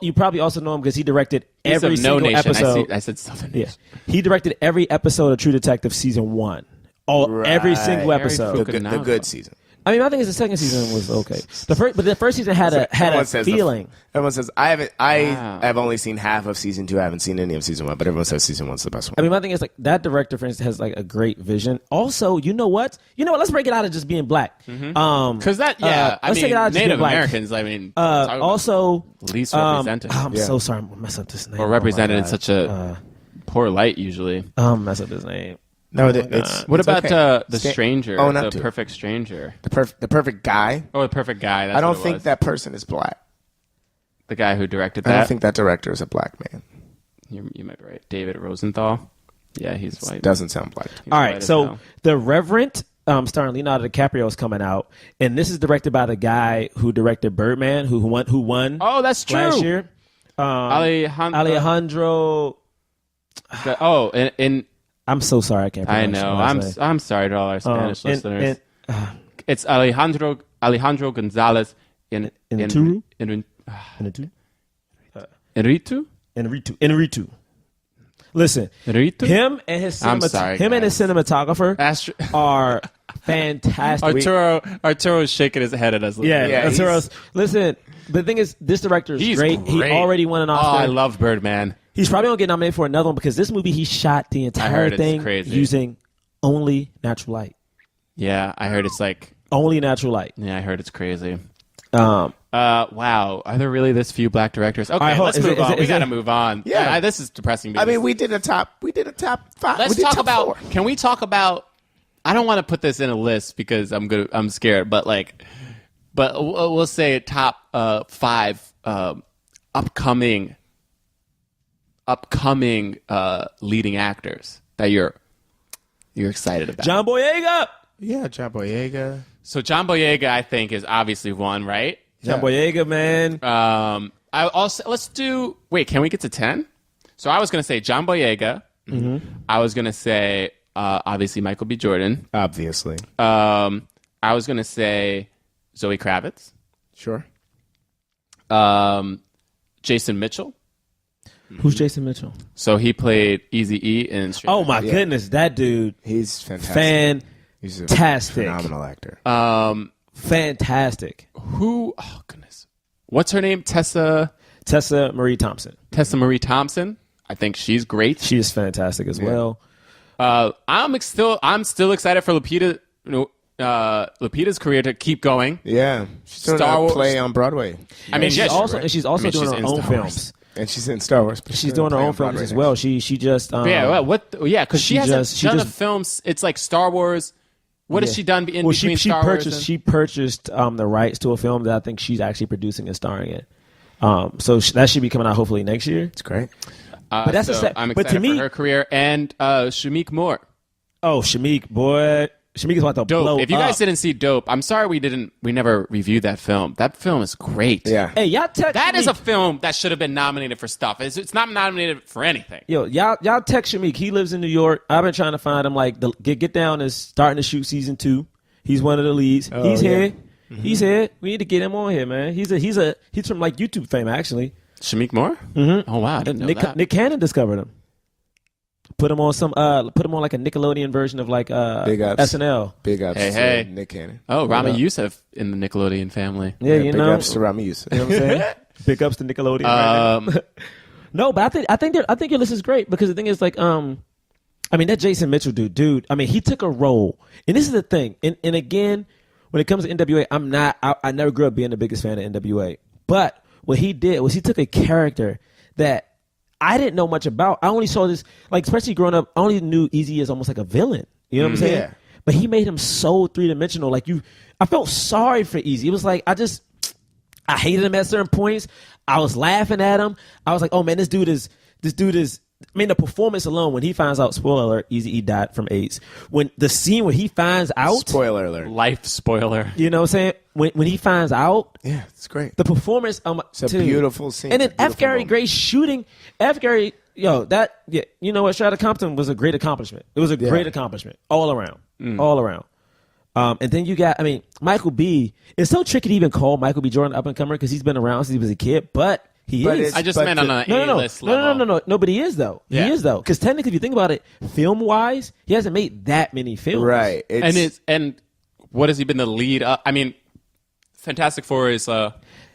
S4: You probably also know him because he directed
S3: He's
S4: every
S3: of no
S4: single
S3: nation.
S4: episode.
S3: I said Southern
S4: Yeah,
S3: Nation.
S4: he directed every episode of True Detective season 1. Every single
S3: Carrie
S4: episode.
S3: Fukunaga.
S2: the good season.
S4: I mean, I think the second season was okay. The first season had a
S2: Everyone says
S4: feeling.
S2: Everyone says I haven't. I
S3: Wow.
S2: have only seen half of season 2. I haven't seen any of season 1, but everyone says season 1's the best one.
S4: I mean, my thing is like that director, for instance, has like a great vision. Also, you know what? Let's break it out of just being black.
S3: Because that, I
S4: let's take it out
S3: mean,
S4: of just being
S3: Native
S4: black.
S3: Americans, I mean, talk about
S4: Also,
S3: least represented.
S4: I'm so sorry, I'm gonna mess up this name.
S3: or
S4: Oh my
S3: represented in
S4: God.
S3: such a poor light, usually.
S4: Mess up his name.
S2: No, it's
S3: What
S2: it's
S3: about
S2: okay.
S3: The Stranger,
S2: own up
S3: the
S2: to it.
S3: perfect stranger?
S2: the perfect guy?
S3: Oh, the perfect guy. That's
S2: I don't
S3: what it
S2: think
S3: was.
S2: that person is black.
S3: The guy who directed
S2: I
S3: that.
S2: don't think that director is a black man.
S3: You might be right. David Rosenthal. Yeah, he's white.
S2: Doesn't sound black.
S3: He's
S4: All
S3: white
S4: right,
S3: as
S4: so
S3: hell.
S4: The Reverend, starring Leonardo DiCaprio, is coming out, and this is directed by the guy who directed Birdman, who won.
S3: Oh, that's true.
S4: Last year. Alejandro.
S3: Oh, and
S4: I'm so sorry, I can't.
S3: I
S4: pronounce
S3: know.
S4: his last name.
S3: I'm sorry to all our Spanish
S4: and-
S3: listeners.
S4: and-
S3: It's Alejandro Gonzalez
S4: Inarritu? Inarritu. Listen,
S3: Inarritu?
S4: him and his
S3: I'm sorry,
S4: him and his cinematographer
S3: Astro-
S4: are fantastic.
S3: Arturo's shaking his head at us.
S4: Yeah,
S2: Yeah,
S4: Arturo's. Listen, the thing is, this director is
S3: He's
S4: great. He already won an
S3: Oh,
S4: Oscar.
S3: I love Birdman.
S4: He's probably gonna get nominated for another one because this movie he shot the entire
S3: heard it's
S4: thing
S3: crazy.
S4: using only natural light.
S3: Yeah, I heard it's like.
S4: Only natural light.
S3: Yeah, I heard it's crazy.
S4: Um,
S3: Wow, are there really this few black directors? Okay,
S4: right, hold-
S3: let's
S4: is
S3: move
S4: it-
S3: on.
S4: is
S3: We
S4: it-
S3: got to move on.
S2: Yeah.
S3: This is depressing.
S2: I
S3: Because
S2: mean, we did a top 5.
S3: let's
S2: we did
S3: talk
S2: top
S3: about.
S2: 4.
S3: Can we talk about? I don't want to put this in a list because I'm scared. But we'll say top 5 upcoming leading actors that you're excited about.
S4: John Boyega.
S2: Yeah, John Boyega.
S3: So John Boyega, I think, is obviously one, right?
S4: John Boyega, man.
S3: I also let's do. Wait, can we get to 10? So I was gonna say John Boyega.
S4: Mm-hmm.
S3: I was gonna say obviously Michael B. Jordan.
S2: Obviously.
S3: I was gonna say Zoe Kravitz.
S2: Sure.
S3: Jason Mitchell.
S4: Who's Jason Mitchell?
S3: So he played Eazy-E in Stranger
S4: Oh my goodness, that dude,
S2: He's fantastic. He's a
S4: Fantastic.
S2: phenomenal actor.
S4: Fantastic.
S3: Who? Oh goodness, what's her name? Tessa
S4: Marie Thompson.
S3: Marie Thompson. I think she's great.
S4: She is fantastic as well.
S3: I'm still excited for Lupita. Lupita's career to keep going.
S2: Yeah, she's doing
S3: Star
S2: a
S3: Wars.
S2: play on Broadway.
S3: I mean,
S4: She's also doing her
S3: in
S4: own
S3: Star
S4: films.
S3: Wars.
S2: And she's in Star Wars. But
S4: She's doing her own films as well. She just
S3: Because she hasn't done a
S4: just
S3: film. It's like Star Wars. What has she done in between
S4: she
S3: Star
S4: purchased
S3: Wars?
S4: she purchased the rights to a film that I think she's actually producing and starring in. So that should be coming out hopefully next year.
S2: It's great.
S4: But that's
S3: I'm
S4: but
S3: excited
S4: to me,
S3: for her career and Shamik Moore.
S4: oh Shamik, boy, Shamik is about to blow
S3: Dope. If you guys
S4: up.
S3: didn't see Dope, I'm sorry we never reviewed that film. That film is great.
S2: Yeah.
S4: Hey, y'all text
S3: That is
S4: Shamik.
S3: a film that should have been nominated for stuff. It's not nominated for anything.
S4: Yo, y'all text Shamik. He lives in New York. I've been trying to find him. Like, Get Down is starting to shoot season 2. He's one of the leads. He's here.
S2: Mm-hmm.
S4: He's here. We need to get him on here, man. He's from like YouTube fame actually.
S3: Shamik Moore? Mm-hmm. Oh wow, I didn't know that.
S4: Nick Cannon discovered him. Put him on like a Nickelodeon version of like
S2: Big ups.
S4: SNL.
S2: Big ups
S3: Hey.
S2: to Nick Cannon.
S3: Oh, Rami Youssef in the Nickelodeon family.
S4: Yeah, you
S2: big
S4: know.
S2: ups to Rami Youssef.
S4: You know what I'm saying? Big ups to Nickelodeon. Right now. No, but I think your list is great because the thing is like I mean that Jason Mitchell dude. I mean he took a role, and this is the thing. And again, when it comes to NWA, I never grew up being the biggest fan of NWA, but what he did was he took a character that I didn't know much about. I only saw this, like, especially growing up, I only knew Eazy as almost like a villain. You know what I'm saying?
S2: Yeah.
S4: But he made him so three-dimensional. Like, I felt sorry for Eazy. It was like, I hated him at certain points. I was laughing at him. I was like, oh, man, this dude is, I mean, the performance alone, when he finds out, spoiler alert, Eazy-E died from AIDS. When the scene where he finds out.
S2: Spoiler alert.
S3: Life spoiler.
S4: You know what I'm saying? When he finds out.
S2: Yeah, it's great.
S4: The performance.
S2: It's a beautiful scene.
S4: And then
S2: It's a beautiful
S4: F. Gary
S2: moment.
S4: Gray shooting. F. Gary, you know what? Straight Outta Compton was a great accomplishment. It was a great accomplishment all around. All around. And then you got, I mean, Michael B. It's so tricky to even call Michael B. Jordan up and comer because he's been around since he was a kid, but he is.
S3: I just meant on an A-list
S4: No. No, but he is, though.
S3: Yeah.
S4: He is, though. Because technically, if you think about it, film-wise, he hasn't made that many films.
S2: Right.
S3: And what has he been the lead? I mean, Fantastic Four is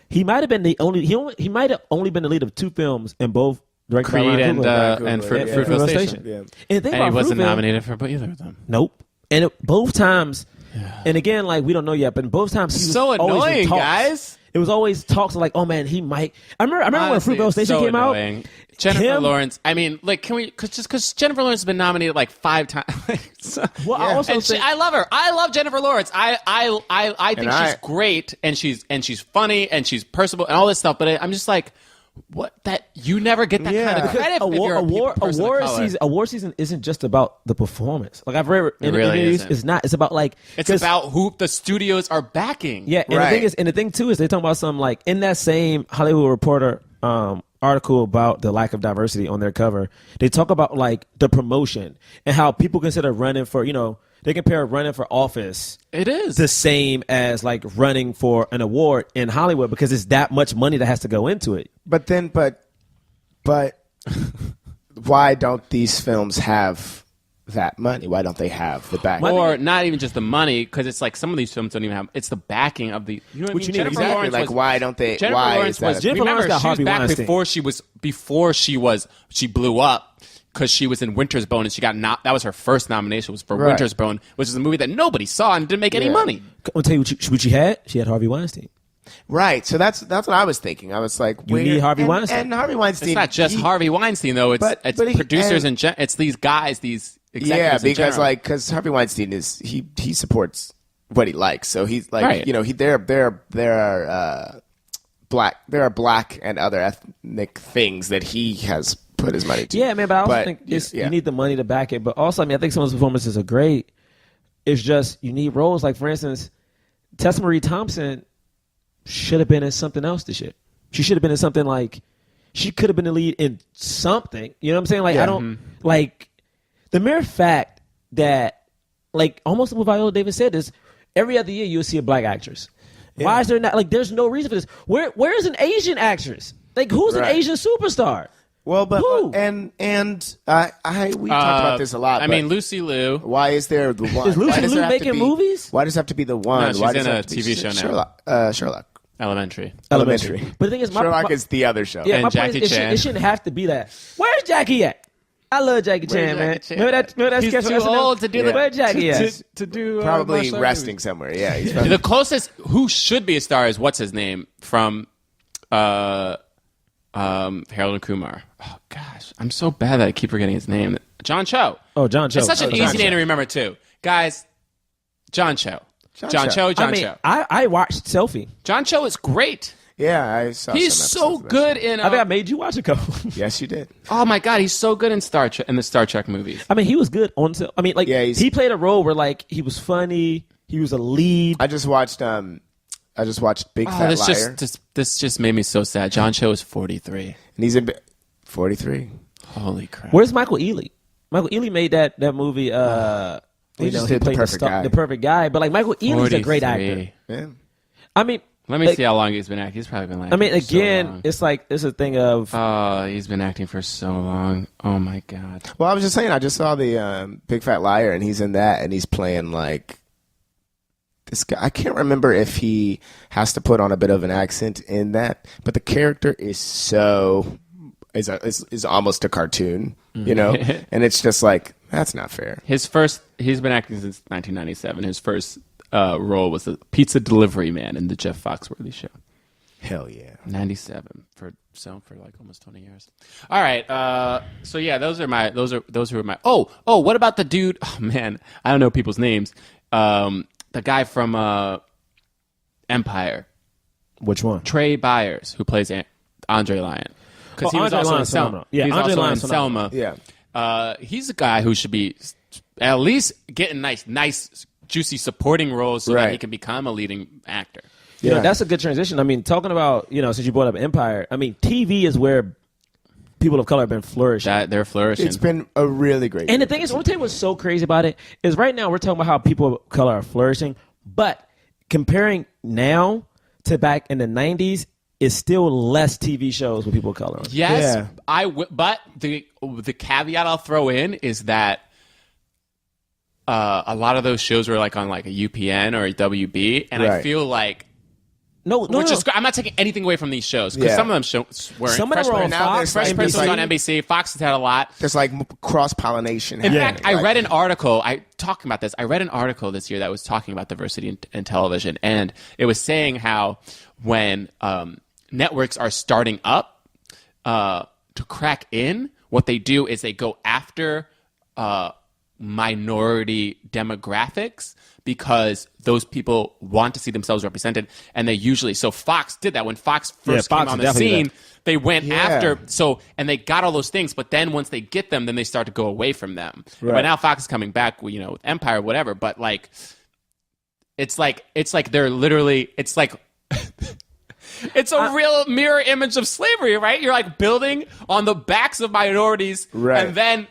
S4: He might have been the only. He might have only been the lead of 2 films, and both directed by
S3: Creed
S4: Ryan Coogler.
S3: and
S2: Yeah.
S3: Fruitvale Station.
S2: Yeah.
S4: And the thing
S3: And he
S4: about
S3: wasn't
S4: Fruitvale-
S3: nominated for either of them.
S4: Nope. And both times, and again, like we don't know yet, but both times he was
S3: So
S4: always in
S3: annoying,
S4: talks.
S3: guys.
S4: It was always talks like, oh man, he might. I remember
S3: Honestly,
S4: when Fruitvale
S3: it's
S4: Station
S3: so
S4: came
S3: annoying.
S4: out.
S3: Jennifer Lawrence. I mean, like, can we? Because Jennifer Lawrence has been nominated like 5 times.
S4: Well, I also
S3: and
S4: think,
S3: I love her. I love Jennifer Lawrence. I think
S2: And
S3: she's great, and she's funny, and she's personable, and all this stuff. But I'm just like, what? That you never get that kind of credit if you're a person of color.
S4: award season isn't just about the performance. Like I've read in
S3: really
S4: interviews,
S3: isn't.
S4: it's not. It's about like
S3: It's about who the studios are backing.
S4: Yeah, and
S2: Right.
S4: the thing is, and the thing too is they talk about some like in that same Hollywood Reporter article about the lack of diversity on their cover. They talk about like the promotion and how people consider running for they compare running for office
S3: It is.
S4: the same as like running for an award in Hollywood because it's that much money that has to go into it.
S2: But why don't these films have that money? Why don't they have the back?
S3: Or not even just the money, because it's like some of these films don't even have. It's the backing of the. You know what I mean?
S4: you need
S3: Jennifer
S4: exactly.
S3: Lawrence
S2: Like,
S3: was-
S2: why don't they?
S3: Jennifer
S2: Why
S3: Lawrence
S2: is that?
S3: was.
S4: Jennifer
S3: Remember,
S4: Lawrence got
S3: she was
S4: Harvey
S3: back
S4: Weinstein.
S3: before she blew up because she was in Winter's Bone and she got that was her first nomination was for
S2: Right.
S3: Winter's Bone, which is a movie that nobody saw and didn't make any
S2: Yeah.
S3: money.
S4: I'll tell you what she had. She had Harvey Weinstein.
S2: Right. So that's what I was thinking. I was like,
S4: You need Harvey Weinstein.
S2: And Harvey Weinstein.
S3: It's not just Harvey Weinstein though. It's
S2: But he-
S3: producers
S2: and-
S3: it's these guys, these
S2: Yeah,
S3: executives. in
S2: because
S3: general.
S2: because Harvey Weinstein is he supports what he likes. So he's like
S3: Right.
S2: there are black and other ethnic things that he has put his money to.
S4: Yeah, man, but I also think you need the money to back it. But also, I mean, I think some of those performances are great. It's just you need roles. Like, for instance, Tessa Marie Thompson should have been in something else this year. She should have been in something like she could have been the lead in something. You know what I'm saying? Like,
S2: Yeah.
S4: I don't like the mere fact that, like, almost what Viola Davis said is every other year you'll see a black actress. Why is there not, like, there's no reason for this. Where is an Asian actress? Like, who's an
S2: Right.
S4: Asian superstar?
S2: Well, but
S4: Who?
S2: and we talked about this a lot.
S3: I
S2: but
S3: mean, Lucy Liu.
S2: why is there the one?
S4: Is Lucy
S2: Why does
S4: Liu
S2: there have to
S4: making
S2: be-
S4: movies?
S2: Why does it have to be the one?
S3: No, she's
S2: why does
S3: in
S2: it
S3: a
S2: have to be
S3: TV show now.
S2: Sherlock.
S3: Elementary.
S4: Elementary. But the thing is,
S2: Sherlock is the other show.
S4: yeah,
S3: And
S4: my point
S3: Jackie
S4: is,
S3: Chan.
S4: it shouldn't have to be that. Where's Jackie at? I love Jackie Chan, man.
S3: Jackie Chan?
S4: Remember that
S3: He's
S4: sketch on
S3: too
S4: SNL?
S3: old to do that.
S4: Where's Jackie at?
S3: To do
S2: Probably
S3: martial arts
S2: resting
S3: movies.
S2: somewhere. Yeah, he's
S3: The closest who should be a star is what's his name from Harold and Kumar. Oh gosh, I'm so bad that I keep forgetting his name. John Cho.
S4: Oh, John Cho.
S3: It's such an
S2: John
S3: easy name
S2: Cho.
S3: to remember too, guys. John Cho.
S2: John
S3: John
S2: Cho.
S3: Cho. John
S4: I mean,
S3: Cho.
S4: I watched Selfie.
S3: John Cho is great.
S2: Yeah, I saw.
S3: He's
S2: some
S3: so
S2: episodes of that
S3: good
S2: show.
S3: in.
S4: I think I made you watch a couple.
S2: Yes, you did.
S3: Oh my god, he's so good in the Star Trek movies.
S4: I mean, he was good on. I mean, like
S2: Yeah, he's-
S4: he played a role where like he was funny. He was a lead.
S2: I just watched Big
S3: Oh,
S2: Fat Liar,
S3: this just made me so sad. John Cho is 43.
S2: and he's in 43.
S3: Holy crap.
S4: Where's Michael Ealy? Michael Ealy made that movie.
S2: He just did The
S4: played
S2: Perfect Guy.
S4: The perfect guy. But like Michael Ealy's a great
S3: 43.
S4: actor.
S2: Yeah.
S4: I mean,
S3: Let me
S4: like,
S3: see how long he's been acting. He's probably been acting.
S4: I mean,
S3: for so
S4: again,
S3: long.
S4: it's like it's a thing of
S3: Oh, he's been acting for so long. Oh my god.
S2: Well, I was just saying, I just saw the Big Fat Liar, and he's in that, and he's playing like this guy. I can't remember if he has to put on a bit of an accent in that, but the character is is almost a cartoon, you know, and it's just like that's not fair.
S3: He's been acting since 1997. His first role was the pizza delivery man in the Jeff Foxworthy show.
S2: Hell yeah.
S3: 97 for like almost 20 years. All right. So yeah, those who are my. Oh, what about the dude? Oh man, I don't know people's names. The guy from Empire,
S4: which one?
S3: Trey Byers, who plays Andre Lyon, because he was
S4: Andre
S3: also in
S4: Lyon's
S3: Selma.
S4: phenomenal. Yeah,
S3: He's
S4: Andre
S3: also in
S4: Lyon's phenomenal.
S3: Selma.
S2: Yeah.
S3: He's a guy who should be at least getting nice, juicy supporting roles so that
S2: Right.
S3: he can become a leading actor.
S4: You know,
S2: Yeah.
S4: that's a good transition. I mean, talking about, since you brought up Empire, I mean, TV is where people of color have been flourishing.
S3: That they're flourishing.
S2: It's been a really great.
S4: And the thing is, one thing what's so crazy about it is right now we're talking about how people of color are flourishing, but comparing now to back in the 90s is still less TV shows with people of color on.
S3: Yes,
S2: Yeah.
S3: but the caveat I'll throw in is that a lot of those shows were like on like a UPN or a WB, and I
S2: Right.
S3: feel like
S4: No,
S3: which is I'm not taking anything away from these shows because
S2: Yeah.
S3: some of them weren't.
S4: Some of them
S3: Fresh
S4: were on
S3: Prince-
S2: Now
S4: Fox,
S2: there's
S3: Fresh
S2: like
S3: Prince was
S2: NBC.
S3: on NBC. Fox has had a lot.
S2: There's like cross pollination.
S3: In fact, I read an article. I read an article this year that was talking about diversity in television, and it was saying how when networks are starting up to crack in, what they do is they go after minority demographics because those people want to see themselves represented, and they usually. So Fox did that when Fox first
S4: Fox
S3: came on
S4: did
S3: the
S4: definitely
S3: scene.
S4: that.
S3: They went
S2: Yeah.
S3: after and they got all those things, but then once they get them, then they start to go away from them.
S2: Right.
S3: But now Fox is coming back, with Empire, whatever. But like, it's like they're literally, it's like. It's a real mirror image of slavery, right? You're like building on the backs of minorities,
S2: Right.
S3: and then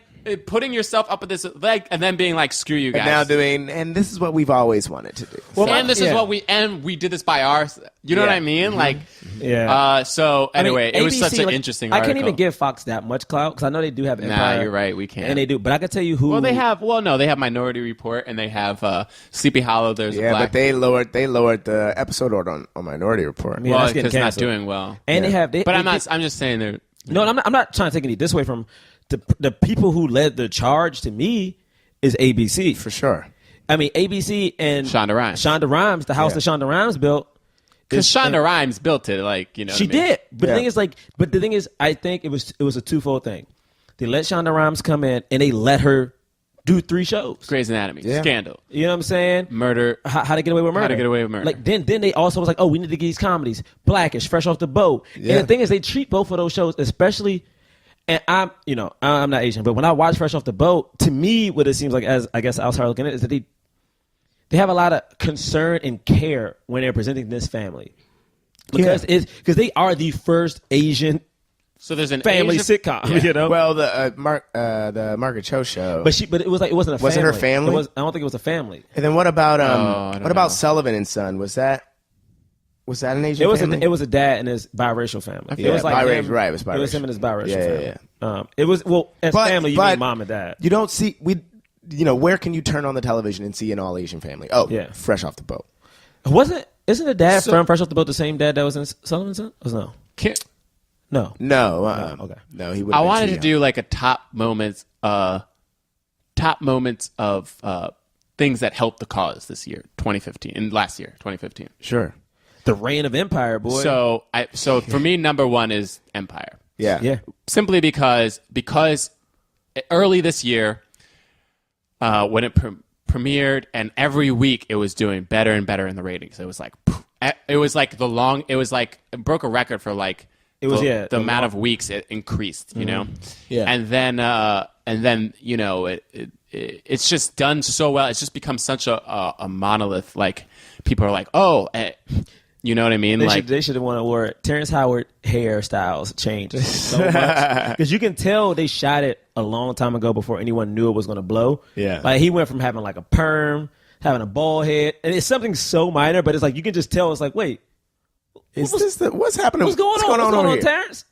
S3: putting yourself up at this leg, and then being like, "Screw you guys."
S2: And now and this is what we've always wanted to do.
S3: and this is what we did this by ours. You know what
S2: Yeah.
S3: I mean? Like,
S4: Yeah.
S3: So anyway, it was
S4: ABC,
S3: such an interesting
S4: I
S3: article.
S4: can't even give Fox that much clout because I know they do have Empire.
S3: Nah, you're right. We can't.
S4: And they do. But I can tell you who.
S3: Well, they have. Well, no, they have Minority Report, and they have Sleepy Hollow. There's a
S2: Yeah,
S3: black.
S2: but they lowered the episode order on Minority Report.
S4: Yeah,
S3: well,
S4: that's getting
S3: because it's not
S4: canceled.
S3: doing well.
S4: And they have.
S3: But I'm just saying they're.
S4: No, I'm not trying to take any this way from the people who led the charge to me is ABC.
S2: For sure.
S4: I mean, ABC and
S3: Shonda Rhimes.
S4: Shonda Rhimes, the house
S2: Yeah.
S4: that Shonda Rhimes built.
S3: Because
S4: is-
S3: Shonda Rhimes built it, like
S4: She
S3: what I mean?
S4: did. But
S2: Yeah.
S4: the thing is, I think it was a twofold thing. They let Shonda Rhimes come in and they let her do 3 shows.
S3: Grey's Anatomy,
S2: Yeah.
S3: Scandal,
S4: You know what I'm saying?
S3: Murder.
S4: How to Get Away with Murder.
S3: How to Get Away with Murder.
S4: Like then they also was like, oh, we need to get these comedies. Blackish, Fresh Off the Boat.
S2: Yeah.
S4: And the thing is, they treat both of those shows, especially. And I'm not Asian, but when I watch Fresh Off the Boat, to me, what it seems like, as I guess outside looking at it, is that they have a lot of concern and care when they're presenting this family because they are the first Asian
S3: So there's an
S4: family
S3: Asian-
S4: sitcom.
S3: Yeah.
S4: You know,
S2: Well, the Margaret Cho show.
S4: but it wasn't a family.
S2: Was it her family?
S4: I don't think it was a family.
S2: And then what about
S3: I don't know.
S2: Sullivan and Son? Was that Was that an Asian
S4: It was
S2: family?
S4: it was a dad and his biracial family.
S2: Yeah,
S4: it was like
S2: biracial,
S4: him,
S2: right, it was
S4: It was
S2: biracial.
S4: him and his biracial
S2: Yeah,
S4: family.
S2: yeah,
S4: It was as
S2: But-
S4: family. You
S2: but
S4: mean mom and dad?
S2: You don't see where can you turn on the television and see an all Asian family? Oh,
S4: Yeah.
S2: fresh off the boat.
S4: Isn't the dad from Fresh Off the Boat the same dad that was in Sullivan's Son? Or no? No.
S2: No,
S4: okay.
S2: No, he would.
S3: I wanted to do like a top moments of things that helped the cause this year, 2015, and last year, 2015.
S2: Sure.
S4: The reign of empire, boy.
S3: So for me, number one is Empire.
S2: Yeah.
S4: yeah.
S3: Simply because early this year, when it premiered, and every week it was doing better and better in the ratings. It was like it broke a record for like the amount of weeks it increased, you know.
S2: Yeah.
S3: And then you know it's just done so well. It's just become such a monolith. Like people are like, you know what I mean?
S4: They should have won a award. Terrence Howard hairstyles changed so much because you can tell they shot it a long time ago before anyone knew it was going to blow.
S2: Yeah.
S4: Like he went from having like a perm, having a bald head, and it's something so minor, but it's like you can just tell. It's like, wait,
S2: What's happening?
S4: what's going on? What's going on,
S2: here?
S4: Terrence?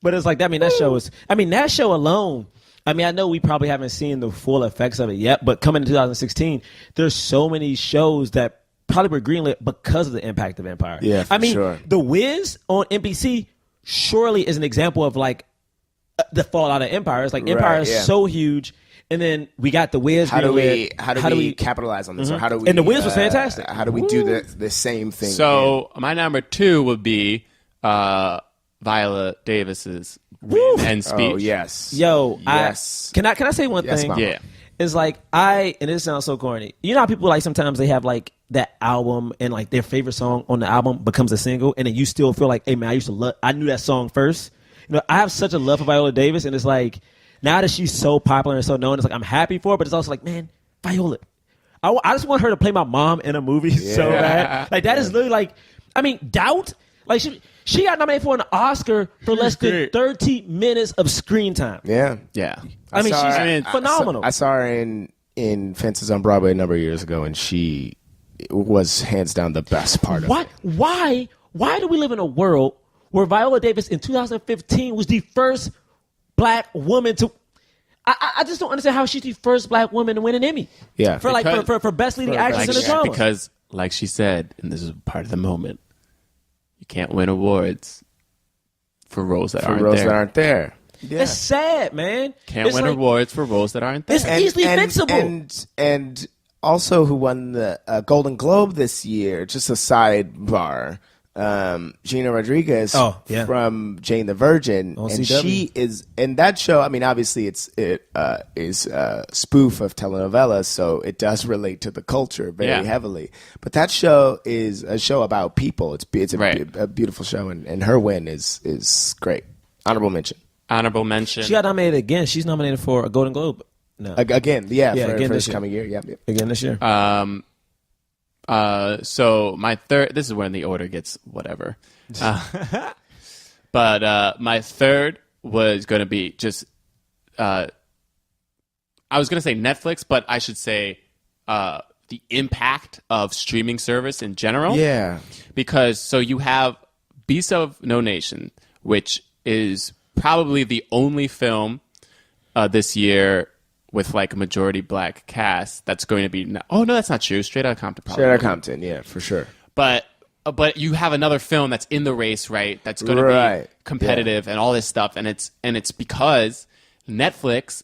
S4: But it's like, that show alone. I mean, I know we probably haven't seen the full effects of it yet, but coming in 2016, there's so many shows that probably were greenlit because of the impact of Empire.
S2: Yeah, for
S4: I mean,
S2: sure.
S4: The Wiz on NBC surely is an example of like the fallout of Empire. It's like Empire is so huge, and then we got the Wiz.
S2: How do
S4: greenlit.
S2: we capitalize on this? Or how do we?
S4: And the Wiz was fantastic.
S2: How do we do the same thing?
S3: So my number two would be Viola Davis's end speech.
S2: Oh yes.
S4: Yo,
S2: Yes.
S4: Can I say one
S2: Yes,
S4: thing?
S2: Mama.
S3: Yeah.
S4: It's like and this sounds so corny. You know how people like sometimes they have like that album and like their favorite song on the album becomes a single, and then you still feel like, hey man, I knew that song first. You know, I have such a love for Viola Davis, and it's like now that she's so popular and so known, it's like I'm happy for her, but it's also like, man, Viola, I just want her to play my mom in a movie so bad. Like that is literally like, I mean, Doubt. Like she got nominated for an Oscar for less than 30 minutes of screen time.
S2: Yeah.
S3: Yeah.
S4: I mean, she's phenomenal.
S2: I saw her in Fences on Broadway a number of years ago, and she was hands down the best part of it.
S4: Why do we live in a world where Viola Davis in 2015 was the first black woman to? I just don't understand how she's the first black woman to win an Emmy.
S2: Yeah,
S4: for best leading actress in a drama.
S3: Because, like she said, and this is part of the moment, you can't win awards for roles that aren't there.
S2: Yeah.
S4: It's sad, man.
S3: Can't
S4: It's
S3: win
S4: like,
S3: awards for roles that aren't there.
S4: It's easily fixable.
S2: And also who won the Golden Globe this year, just a sidebar, Gina Rodriguez from Jane the Virgin.
S4: On
S2: and
S4: CW.
S2: she is in that show. I mean, obviously it is a spoof of telenovelas, so it does relate to the culture very heavily. But that show is a show about people. It's a beautiful show, and her win is great. Honorable mention.
S3: She
S4: got nominated again. She's nominated for a Golden Globe. No.
S2: Again, for
S4: again
S2: this
S4: this
S2: coming year. Yep.
S4: Again this year.
S3: So my third, this is when the order gets whatever. But my third was going to be just, I was going to say Netflix, but I should say the impact of streaming service in general.
S2: Yeah.
S3: Because so you have Beasts of No Nation, which is probably the only film this year with like a majority black cast that's going to be. Oh no, that's not true. Straight Outta Compton. Probably.
S2: Straight Outta Compton, yeah, for sure.
S3: But you have another film that's in the race, right? That's going to be competitive and all this stuff, and it's because Netflix.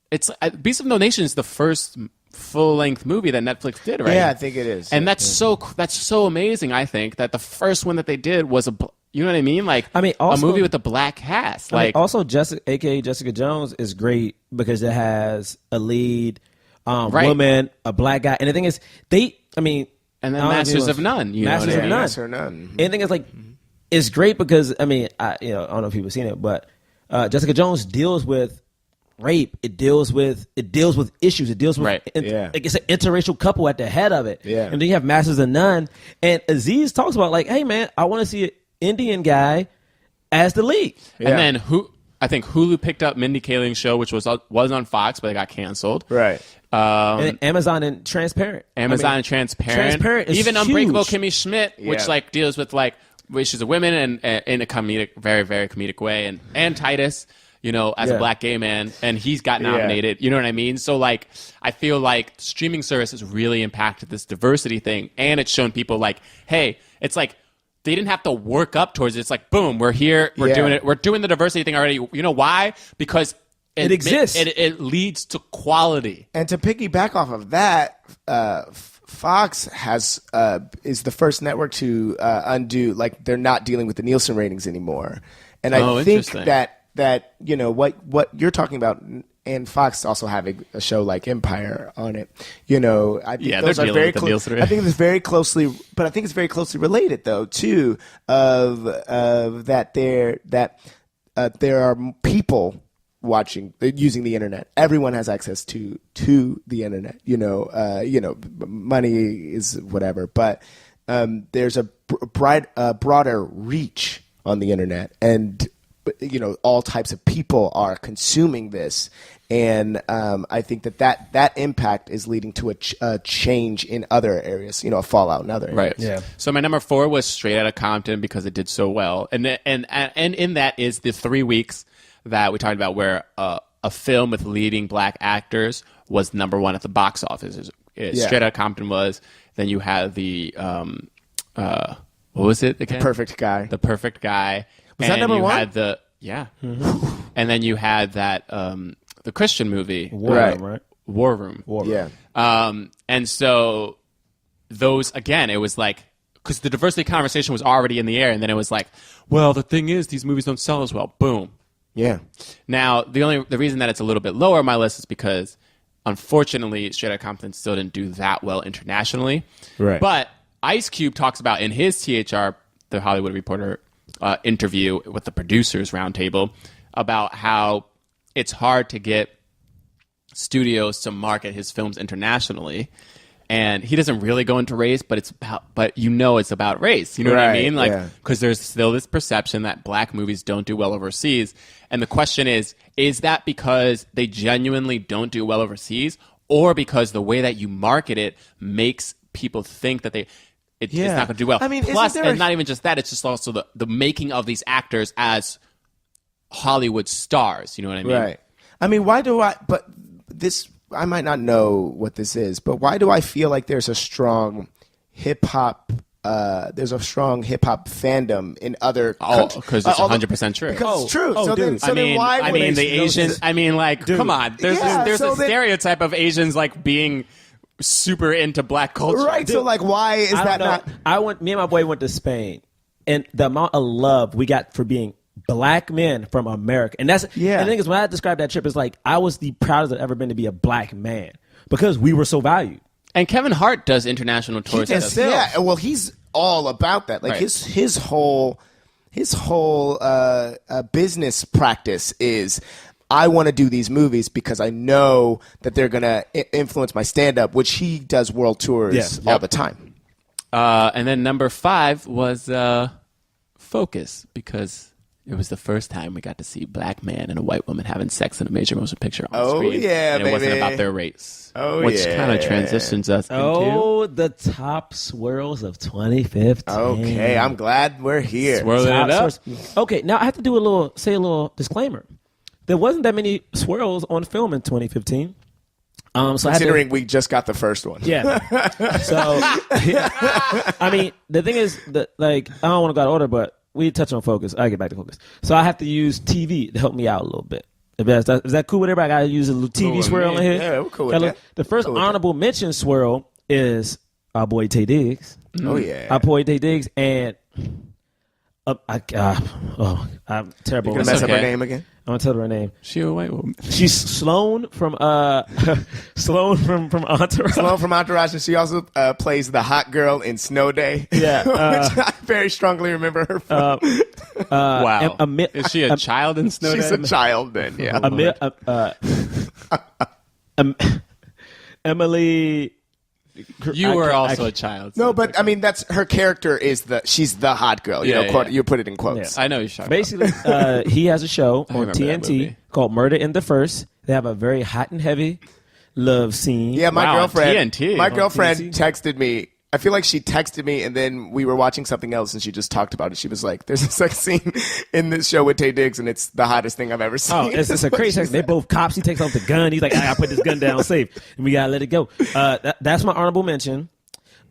S3: It's Beasts of No Nation is the first full-length movie that Netflix did, right?
S2: Yeah, I think it is.
S3: And that's so amazing. I think that the first one that they did was you know what I mean? Like, also, a movie with a black cast.
S4: Also Jessica, aka Jessica Jones, is great because it has a lead woman, a black guy, and the thing is, and then
S3: Masters of None.
S4: Masters of None.
S2: Masters of None.
S4: And the thing is, like, it's great because I don't know if people have seen it, but Jessica Jones deals with rape. It deals with issues. It deals with like it's an interracial couple at the head of it.
S2: Yeah.
S4: And then you have Masters of None, and Aziz talks about like, hey man, I want to see an Indian guy as the lead.
S3: And then I think Hulu picked up Mindy Kaling's show, which was on Fox, but it got canceled.
S2: Right.
S4: And Amazon and Transparent.
S3: And
S4: Transparent is
S3: even
S4: huge.
S3: Unbreakable Kimmy Schmidt, which
S2: Yeah.
S3: like deals with like issues of women and in a comedic, very very comedic way, and Titus, you know, as a black gay man, and he's got nominated. You know what I mean? So like, I feel like streaming services really impacted this diversity thing, and it's shown people like, hey, it's like they didn't have to work up towards it. It's like, boom, we're here, we're doing it, we're doing the diversity thing already. You know why? Because
S4: it exists.
S3: It leads to quality.
S2: And to piggyback off of that, Fox is the first network to undo, like, they're not dealing with the Nielsen ratings anymore. And I think that you know what you're talking about, and Fox also having a show like Empire on it. You know, I think those are very close. I think it's very closely, but I think it's very closely related though too of that there are people watching using the internet. Everyone has access to the internet. You know, money is whatever, but there's a broader reach on the internet, and you know, all types of people are consuming this. And I think that impact is leading to a change in other areas, you know, a fallout in other areas.
S3: Right.
S4: Yeah.
S3: So my number 4 was Straight Outta Compton because it did so well, and in that is the 3 weeks that we talked about where a film with leading black actors was number 1 at the box office. Straight Outta Compton was. Then you had the what was it again?
S2: The Perfect Guy.
S3: The Perfect Guy.
S2: Was that number 1?
S3: Had the and then you had that the Christian movie,
S4: War Room.
S3: War Room.
S2: Yeah.
S3: And so those, again, it was like, because the diversity conversation was already in the air, and then it was like, well, the thing is, these movies don't sell as well. Boom.
S2: Yeah.
S3: Now, the reason that it's a little bit lower on my list is because, unfortunately, Straight Outta Compton still didn't do that well internationally.
S2: Right.
S3: But Ice Cube talks about in his THR, the Hollywood Reporter interview with the producers roundtable, about how it's hard to get studios to market his films internationally. And he doesn't really go into race, but it's about race. You know what I mean? Like, because there's still this perception that black movies don't do well overseas. And the question is that because they genuinely don't do well overseas, or because the way that you market it makes people think that it's not going to do well?
S2: I mean,
S3: plus, and not even just that, it's just also the making of these actors as Hollywood stars. You know what I mean?
S2: Right. I mean, I might not know what this is, but why do I feel like there's a strong hip hop fandom in other countries?
S3: Because it's 100% true.
S2: Because it's true. So
S4: dude.
S2: then why would
S3: the
S2: they-
S3: Asians. I mean, like, come on. There's a stereotype of Asians like being super into black culture.
S2: Right. So like, why is that not?
S4: Me and my boy went to Spain, and the amount of love we got for being black men from America. And that's, and the thing is, when I describe that trip, it's like, I was the proudest I've ever been to be a black man because we were so valued.
S3: And Kevin Hart does international tours.
S2: Yeah, well, he's all about that. Like his whole business practice is, I want to do these movies because I know that they're going to influence my stand-up, which he does world tours all the time.
S3: And then number 5 was Focus, because it was the first time we got to see a black man and a white woman having sex in a major motion picture on the screen.
S2: Yeah,
S3: and it wasn't about their race.
S2: Which
S3: kind of transitions us into
S4: the top swirls of 2015.
S2: Okay, I'm glad we're here.
S3: Swirling it up.
S4: Okay, now I have to say a little disclaimer. There wasn't that many swirls on film in 2015.
S2: Considering we just got the first one.
S4: Yeah. So, I mean, the thing is that, like, I don't want to go out of order, but we touch on Focus. I get back to Focus. So I have to use TV to help me out a little bit. Is that cool with everybody? I got to use a little TV swirl in here.
S2: Yeah, we're cool with that.
S4: The first honorable mention swirl is our boy Tay Diggs.
S2: Oh yeah,
S4: our boy Tay Diggs, and I'm terrible.
S2: You gonna mess up her name again?
S4: I'm gonna tell her name.
S3: She a white woman.
S4: She's Sloane from Entourage.
S2: Sloane from Entourage, and she also plays the hot girl in Snow Day.
S4: Yeah,
S2: which I very strongly remember her from.
S3: Wow, is she a child in Snow Day?
S2: She's a child then. Yeah.
S4: Emily.
S3: You were also a child.
S2: No, but I mean, that's her character she's the hot girl. You
S3: Yeah,
S2: know,
S3: yeah.
S2: you put it in quotes.
S3: I know you're talking
S4: Basically, he has a show on
S3: remember that
S4: TNT
S3: movie.
S4: called Murder in the First. They have a very hot and heavy love scene.
S2: Yeah, my
S3: Wow,
S2: girlfriend.
S3: TNT.
S2: My girlfriend
S4: TNT.
S2: texted me. I feel like she texted me, and then we were watching something else, and she just talked about it. She was like, "There's a sex scene in this show with Taye Diggs, and it's the hottest thing I've ever seen."
S4: Oh, it's a crazy sex. They're both cops. He takes off the gun. He's like, I gotta put this gun down safe, and we gotta let it go. That's my honorable mention.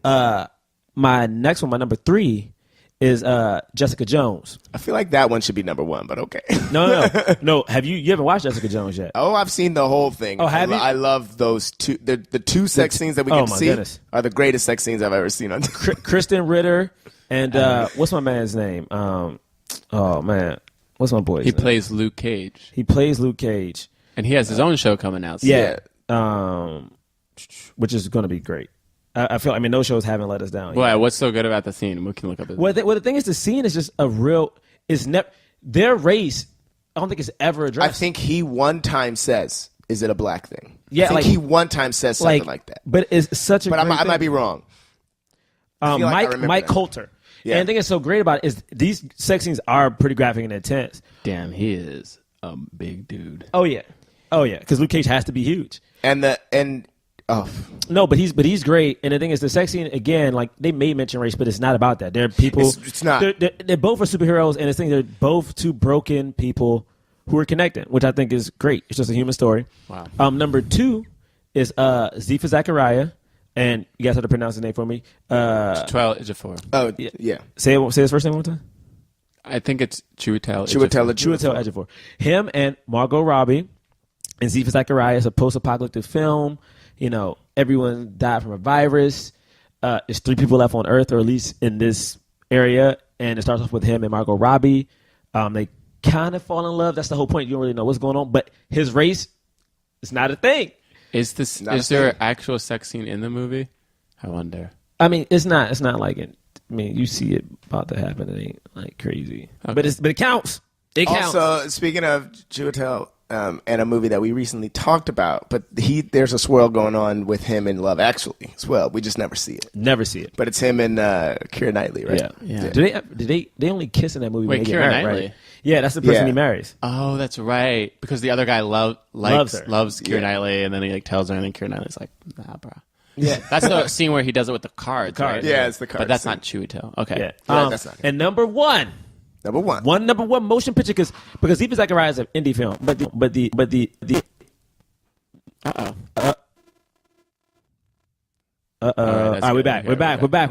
S4: My next one, my number 3, is Jessica Jones.
S2: I feel like that one should be number 1, but okay.
S4: No. Have you haven't watched Jessica Jones yet?
S2: Oh, I've seen the whole thing.
S4: Oh, have you?
S2: I love those two. The two sex scenes that we
S4: oh,
S2: get to
S4: my
S2: see
S4: goodness.
S2: are the greatest sex scenes I've ever seen on TV.
S4: Kristen Ritter and what's my man's name? Oh man, what's my boy's
S3: He
S4: name?
S3: plays Luke Cage,
S4: He plays Luke Cage.
S3: and he has his own show coming out. soon.
S4: Yeah. Which is going to be great. I feel. I mean, those shows haven't let us down. yet.
S3: Boy, what's so good about the scene? We can look up.
S4: Well, the thing is, the scene is just a real. It's never their race. I don't think it's ever
S2: I
S4: addressed.
S2: think he one time says, "Is it a black thing?"
S4: Yeah,
S2: I think
S4: like-
S2: he one time says something like that.
S4: But it's such a.
S2: But I
S4: great
S2: might
S4: thing.
S2: be wrong. I feel like I remember
S4: Mike
S2: that.
S4: Coulter.
S2: Yeah.
S4: And the thing that's so great about it is these sex scenes are pretty graphic and intense.
S3: Damn, he is a big dude.
S4: Oh yeah, because Luke Cage has to be huge. No, but he's great. And the thing is, the sex scene again, like they may mention race, but it's not about that. They're people.
S2: It's not.
S4: They're both are superheroes, and the thing they're both two broken people who are connected, which I think is great. It's just a human story.
S3: Wow.
S4: Number 2 is Zifa Zachariah, and you guys have to pronounce his name for me.
S3: Chiwetel Ejiofor.
S2: Oh, yeah.
S4: Say his first name one more time.
S3: I think it's Chiwetel
S4: Chiwetel Ejiofor. Him and Margot Robbie and Zifa Zachariah is a post-apocalyptic film. You know, everyone died from a virus. There's 3 people left on Earth, or at least in this area. And it starts off with him and Margot Robbie. They kind of fall in love. That's the whole point. You don't really know what's going on. But his race is not a thing.
S3: Is there an actual sex scene in the movie? I wonder.
S4: I mean, it's not like it. I mean, you see it about to happen. It ain't like crazy.
S3: Okay.
S4: But it counts. It counts.
S2: Also, speaking of Chiwetel, and a movie that we recently talked about, but there's a swirl going on with him in Love Actually as well. We just never see it.
S4: Never see it.
S2: But it's him and Keira Knightley, right?
S4: Yeah. Did they only kiss in that movie when
S3: Wait,
S4: they get
S3: Keira
S4: married,
S3: Knightley?
S4: right? Yeah, that's the person
S2: Yeah.
S4: he marries.
S3: Oh, that's right. Because the other guy loves
S4: her.
S3: Keira
S2: Yeah.
S3: Knightley, and then he like tells her, and then Keira Knightley's like, "Nah, bro."
S4: Yeah.
S3: That's the scene where he does it with the cards. Right?
S2: Yeah, it's the cards
S3: But that's
S2: scene.
S3: not Chiwetel. Okay.
S4: Yeah.
S2: Yeah, that's not it.
S4: And number 1.
S2: Number 1.
S4: Number one motion picture because Ziva Zachariah is an indie film, but the all right, we're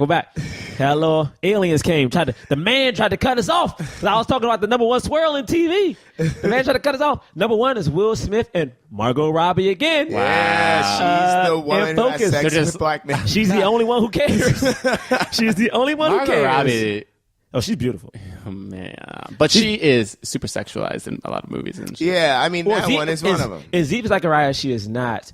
S4: back. Hello, aliens came. The man tried to cut us off. 'Cause I was talking about the number 1 swirl in TV. The man tried to cut us off. Number 1 is Will Smith and Margot Robbie again.
S2: Yeah, she's the woman
S4: in
S2: who has
S4: focus.
S2: sex
S3: They're
S2: with
S3: just-
S2: black men.
S4: She's the only one who cares. She's the only one who
S3: Margot
S4: cares.
S3: Robbie.
S4: Oh, she's beautiful.
S3: Oh, man. But she is super sexualized in a lot of movies. And she?
S2: Yeah, I mean, that one is one of them.
S4: In Ziva Zachariah, she is not.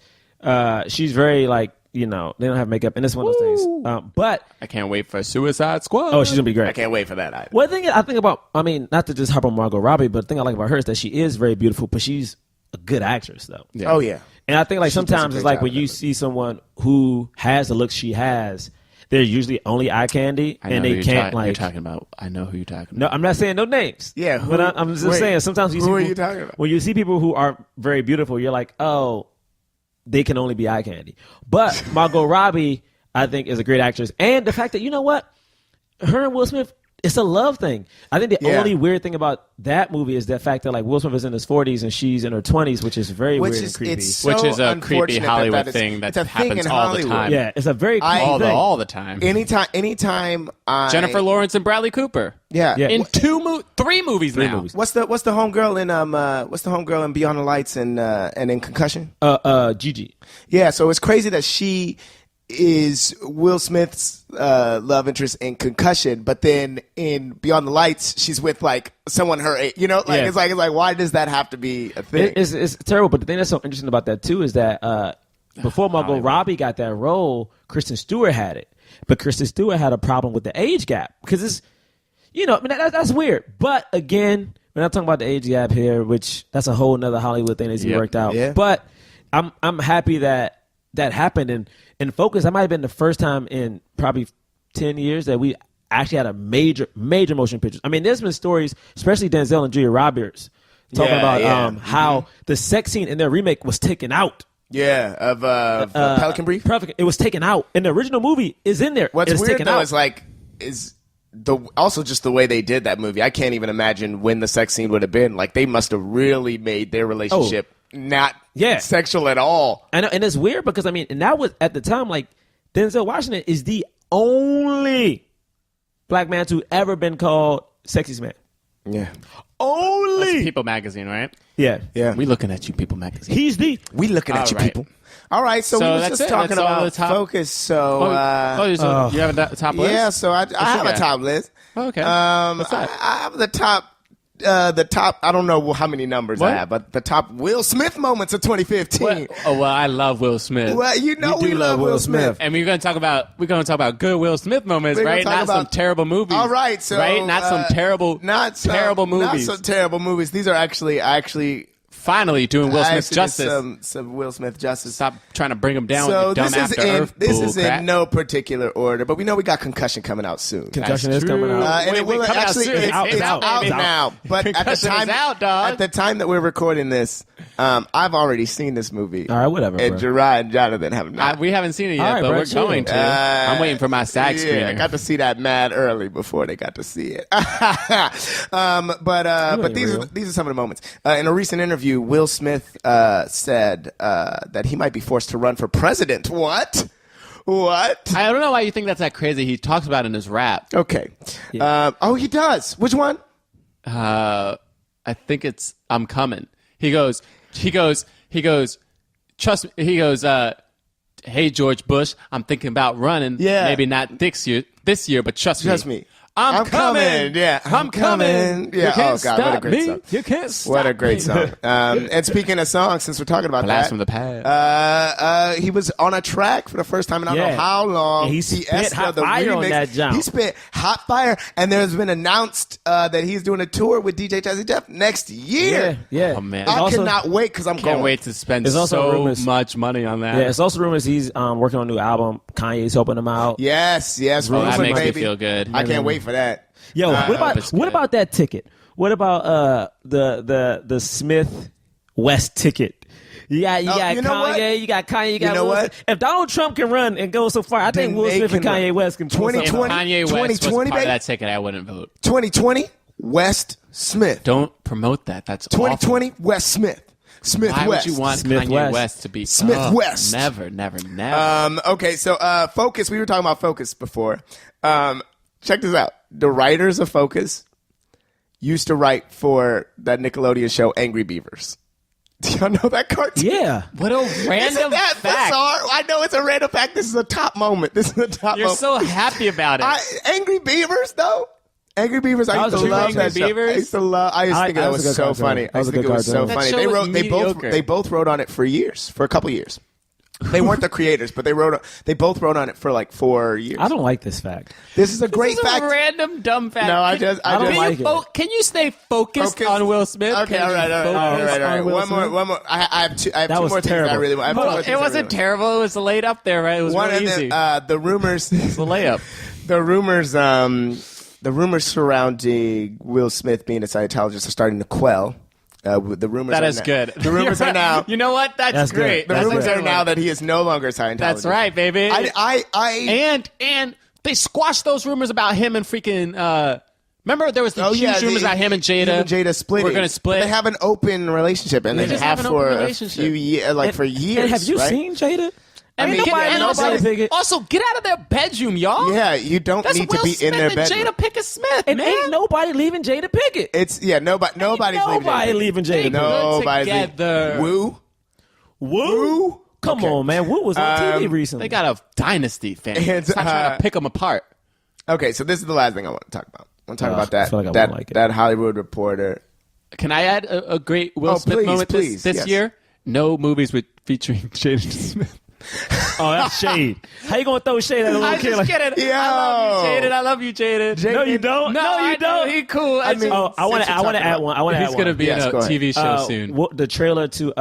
S4: She's very like, you know, they don't have makeup, and it's one of those things. But
S3: I can't wait for Suicide Squad.
S4: oh, she's gonna be great.
S2: I can't wait for that either.
S4: One thing I think about, I mean, not to just harp on Margot Robbie, but the thing I like about her is that she is very beautiful, but she's a good actress, though.
S3: Yeah.
S2: Oh, yeah.
S4: And I think like
S2: She does a
S4: sometimes
S2: great
S4: it's like
S2: job
S4: when
S2: in
S4: you
S2: that
S4: see someone who has the look she has, they're usually only eye candy,
S3: I know
S4: and
S3: who
S4: they
S3: you're
S4: can't
S3: you're
S4: like.
S3: talking about. I know who you're talking
S4: No,
S3: about.
S4: I'm not saying no names.
S2: Yeah,
S4: but I'm just
S2: wait,
S4: saying sometimes you see
S2: who are
S4: people-
S2: you talking about?
S4: When you see people who are very beautiful, you're like, oh, they can only be eye candy. But Margot Robbie, I think, is a great actress, and the fact that, you know what, her and Will Smith, it's a love thing. I think the
S2: Yeah.
S4: only weird thing about that movie is the fact that like Will Smith is in his 40s and she's in her 20s, which is very weird and creepy.
S2: It's
S3: Which
S2: so
S3: is a creepy
S2: unfortunate
S3: Hollywood
S2: is-
S3: thing that
S2: it's a thing
S3: happens
S2: in
S3: all the
S2: Hollywood.
S3: time.
S4: Yeah, it's a very creepy
S3: all
S4: thing.
S3: the time.
S2: Anytime
S3: Jennifer Lawrence and Bradley Cooper.
S2: Yeah.
S4: Yeah.
S3: In 3 movies now.
S4: movies.
S2: What's the homegirl in Beyond the Lights and in Concussion?
S4: Gigi.
S2: Yeah, so it's crazy that she is Will Smith's love interest in Concussion, but then in Beyond the Lights, she's with like someone her age. You know, like
S4: Yeah.
S2: it's like why does that have to be a thing?
S4: It's terrible, but the thing that's so interesting about that too is that before Margot Robbie got that role, Kristen Stewart had it, but Kristen Stewart had a problem with the age gap because it's, you know, I mean that's weird. But again, we're not talking about the age gap here, which that's a whole nother Hollywood thing that's
S3: Yep.
S4: worked out.
S2: Yeah.
S4: But I'm happy that happened, and in Focus, that might have been the first time in probably 10 years that we actually had a major motion picture. I mean, there's been stories, especially Denzel and Julia Roberts, talking about how the sex scene in their remake was taken out.
S2: Yeah, of Pelican Brief.
S4: It was taken out. And the original movie is in there.
S2: What's
S4: it's
S2: weird
S4: taken
S2: though
S4: out.
S2: is like also just the way they did that movie. I can't even imagine when the sex scene would have been. Like they must have really made their relationship not sexual at all.
S4: And it's weird because I mean, and that was at the time like Denzel Washington is the only black man to ever been called sexiest man.
S2: Yeah.
S4: Only
S3: That's People Magazine, right?
S4: Yeah.
S3: We looking at you, People Magazine.
S4: He's the
S2: We looking at you,
S3: right.
S2: people. All right, so we were just talking
S3: That's all
S2: about
S3: the top-
S2: Focus. So
S3: you have a top list?
S2: yeah, so I have a
S3: got?
S2: top list.
S3: Oh, okay. What's that?
S2: I have the top. I don't know how many numbers I
S3: What?
S2: have, but the top Will Smith moments of 2015.
S3: What? Oh well, I love Will Smith.
S2: Well, you know we love Will Smith.
S3: And we're gonna talk about good Will Smith moments,
S2: We're gonna
S3: right?
S2: talk
S3: Not some
S2: about-
S3: terrible movies.
S2: All right, so
S3: right, not some terrible movies.
S2: Not some terrible movies. These are actually
S3: Finally doing Will Smith's
S2: actually
S3: justice.
S2: some Will Smith justice.
S3: Stop trying to bring him down
S2: So
S3: with your dumb
S2: this is
S3: after Earth
S2: this is
S3: bullcrap.
S2: in no particular order, but we know we got Concussion coming out soon.
S4: Concussion
S3: That's
S4: is coming
S3: true.
S4: out.
S2: And it will
S3: coming out
S2: actually
S3: soon.
S2: it's
S3: It's
S2: out,
S3: out, baby.
S2: now. But at the
S3: Concussion
S2: time
S3: is out, dog.
S2: at the time that we're recording this, I've already seen this movie.
S4: All right, whatever,
S2: And
S4: bro.
S2: Jerah and Jonathan have not.
S3: We haven't seen it yet,
S4: All right,
S3: but
S4: bro,
S3: we're
S4: chill.
S3: going to. I'm waiting for my SAG
S2: Yeah, I
S3: screener.
S2: got to see that mad early before they got to see it. But these are some of the moments. In a recent interview, Will Smith said that he might be forced to run for president. What?
S3: I don't know why you think that's that crazy. He talks about it in his rap.
S2: Okay. He does. Which one?
S3: I think it's I'm coming. He goes, trust me. He goes, hey, George Bush, I'm thinking about running.
S2: Yeah.
S3: Maybe not this year, but trust
S2: me.
S3: I'm coming.
S2: Yeah,
S3: I'm coming.
S2: Yeah.
S3: You can't
S2: Oh God, what a
S3: stop
S2: great
S3: me.
S2: song.
S3: You can't stop
S2: What a great
S3: me.
S2: song. And speaking of songs, since we're talking about
S3: Blast
S2: that,
S3: from the past.
S2: he was on a track for the first time in I don't know how long.
S4: And he spit
S2: Fiesta,
S4: hot
S2: the
S4: fire on
S2: remix.
S4: that jump.
S2: He spit hot fire, and there's been announced that he's doing a tour with DJ Jazzy Jeff next year.
S4: Yeah.
S3: Oh man,
S2: I
S4: also-
S2: cannot wait because I'm
S3: can't
S2: going.
S3: wait to spend
S4: There's also
S3: so
S4: rumors-
S3: much money on that.
S4: Yeah, it's also rumors he's working on a new album. Kanye's helping him out.
S2: Yes.
S3: Oh, that
S2: rumors,
S3: makes me
S2: baby.
S3: feel good.
S2: I can't wait for that.
S4: Yo,
S3: hope it's
S4: what
S3: good.
S4: about that ticket? What about the Smith West ticket? You got
S2: you know
S4: Kanye,
S2: what?
S4: you got Kanye, you got
S2: know
S4: Will
S2: what?
S4: Smith. If Donald Trump can run and go so far, I think
S2: Then
S4: Will
S2: they
S4: Smith and
S2: can
S4: Kanye
S2: run.
S4: West can pull
S3: If
S2: 2020
S4: something.
S3: Kanye West was
S2: 2020,
S3: part of
S2: baby.
S3: that ticket, I wouldn't vote.
S2: 2020 West Smith.
S3: Don't promote that. That's
S2: 2020 West Smith. Smith
S3: Why
S2: West.
S3: would you want
S4: Smith
S3: Kanye
S4: West.
S3: West to be
S2: Smith West.
S3: Never.
S2: Okay, so Focus. We were talking about Focus before. Check this out. The writers of Focus used to write for that Nickelodeon show Angry Beavers. Do y'all know that cartoon?
S4: Yeah.
S3: What a
S2: Isn't
S3: random
S2: that
S3: fact.
S2: bizarre? I know it's a random fact. This is a top moment.
S3: You're so happy about it.
S2: Angry Beavers, though. Angry Beavers. I used to
S4: was a
S2: love
S3: Angry
S2: that show.
S3: Beavers?
S2: I used to love. I used to think
S4: that
S2: that
S4: was a
S2: was
S4: good
S2: so
S4: cartoon.
S2: funny.
S4: That
S2: I
S4: was
S2: used
S4: a
S2: to think
S4: good
S2: it was so
S4: cartoon.
S3: That
S2: funny.
S3: show
S2: They
S3: was
S2: wrote.
S3: mediocre.
S2: They both wrote on it for years, for a couple years. They weren't the creators, but they both wrote on it for like 4 years.
S4: I don't like this fact.
S2: This is a great
S3: This is
S2: fact.
S3: a random dumb fact.
S2: No, I
S3: Can
S4: don't
S3: you
S4: like it.
S3: Can you stay focused
S2: Focus.
S3: on Will Smith?
S2: Okay,
S3: Can
S2: all
S3: you
S2: right.
S3: focus
S4: on Will
S2: One
S4: Smith?
S2: more. I have two. I have
S4: That
S2: two
S4: was
S2: more things I
S4: terrible.
S2: really want. I have two more things I
S3: It
S2: really
S3: wasn't
S2: want.
S3: terrible. It was laid up there, right? It was
S2: One
S3: really
S2: of
S3: easy.
S2: the rumors.
S3: It's a layup.
S2: The rumors surrounding Will Smith being a Scientologist are starting to quell. The rumors
S3: That
S2: are
S3: is
S2: now,
S3: good.
S2: The rumors are now.
S3: You know what? That's
S4: That's good.
S3: great.
S2: The
S3: That's a
S2: rumors
S3: good
S2: are now
S3: one.
S2: that he is no longer a Scientologist.
S3: That's right, baby. And they squashed those rumors about him and freaking. Remember, there was the huge rumors about him and Jada.
S2: Him and Jada splitting.
S3: We're gonna split.
S2: But they have an open relationship, and
S3: They
S2: they
S3: just
S2: have
S3: have an
S2: for
S3: open
S2: a
S3: relationship.
S2: few years, for years.
S4: And have you
S2: right?
S4: seen Jada?
S3: I mean,
S2: get-
S3: and
S2: nobody-
S3: also get out of their bedroom, y'all.
S2: Yeah, you don't
S3: That's
S2: need
S3: Will
S2: to be
S3: Smith
S2: in their
S3: and
S2: bedroom.
S3: Jada Pinkett Smith,
S4: And
S3: man.
S4: ain't nobody leaving Jada Pinkett.
S2: It's nobody's
S4: Nobody
S2: leaving.
S4: leaving Jada.
S3: They-
S2: Nobody's
S3: together.
S2: leaving. Woo.
S4: Woo? Come
S2: Okay.
S4: on, man. Woo was on TV recently.
S3: They got a dynasty fan.
S2: And,
S3: Stop trying to pick them apart.
S2: Okay, so this is the last thing I want to talk about. I want to talk about
S4: I
S2: that
S4: feel like I
S2: that
S4: won't like it.
S2: that Hollywood Reporter.
S3: Can I add a great Will Smith
S2: please,
S3: moment
S2: please,
S3: this
S2: yes.
S3: year? No movies with featuring Jada Smith.
S4: Oh, that's shade. How you gonna throw shade at a little
S3: I'm
S4: kid?
S3: just
S4: like,
S3: kidding.
S2: Yo.
S3: I love you, Jaden.
S4: No, you don't.
S3: No,
S4: you
S3: I
S4: don't.
S3: know. He cool.
S2: I mean,
S4: Oh, I want
S2: since
S4: to
S2: you're
S4: add
S2: talking
S4: one. I want to add
S3: He's
S4: one.
S3: gonna be
S2: Yes,
S3: in
S2: go
S3: a
S2: ahead.
S3: TV show soon.
S4: The trailer to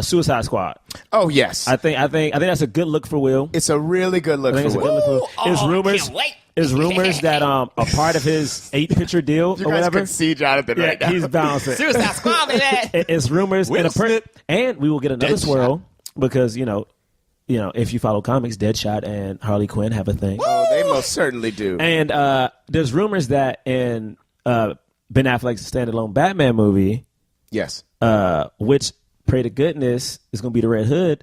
S4: Suicide Squad.
S2: Oh yes,
S4: I think that's a good look for Will.
S2: it's a really good look
S4: I think
S2: for
S4: it's a good
S2: Will.
S4: look for Will. There's rumors that a part of his 8-picture deal
S2: You
S4: or
S2: guys
S4: whatever.
S2: can see Jonathan right now.
S4: He's bouncing.
S3: Suicide Squad, baby.
S4: It's rumors
S3: Will
S4: and,
S3: Smith.
S4: and we will get another
S2: Deadshot.
S4: swirl because you know if you follow comics, Deadshot and Harley Quinn have a thing.
S2: Oh, they most certainly do.
S4: And there's rumors that in Ben Affleck's standalone Batman movie,
S2: Yes.
S4: which pray to goodness is going to be the Red Hood,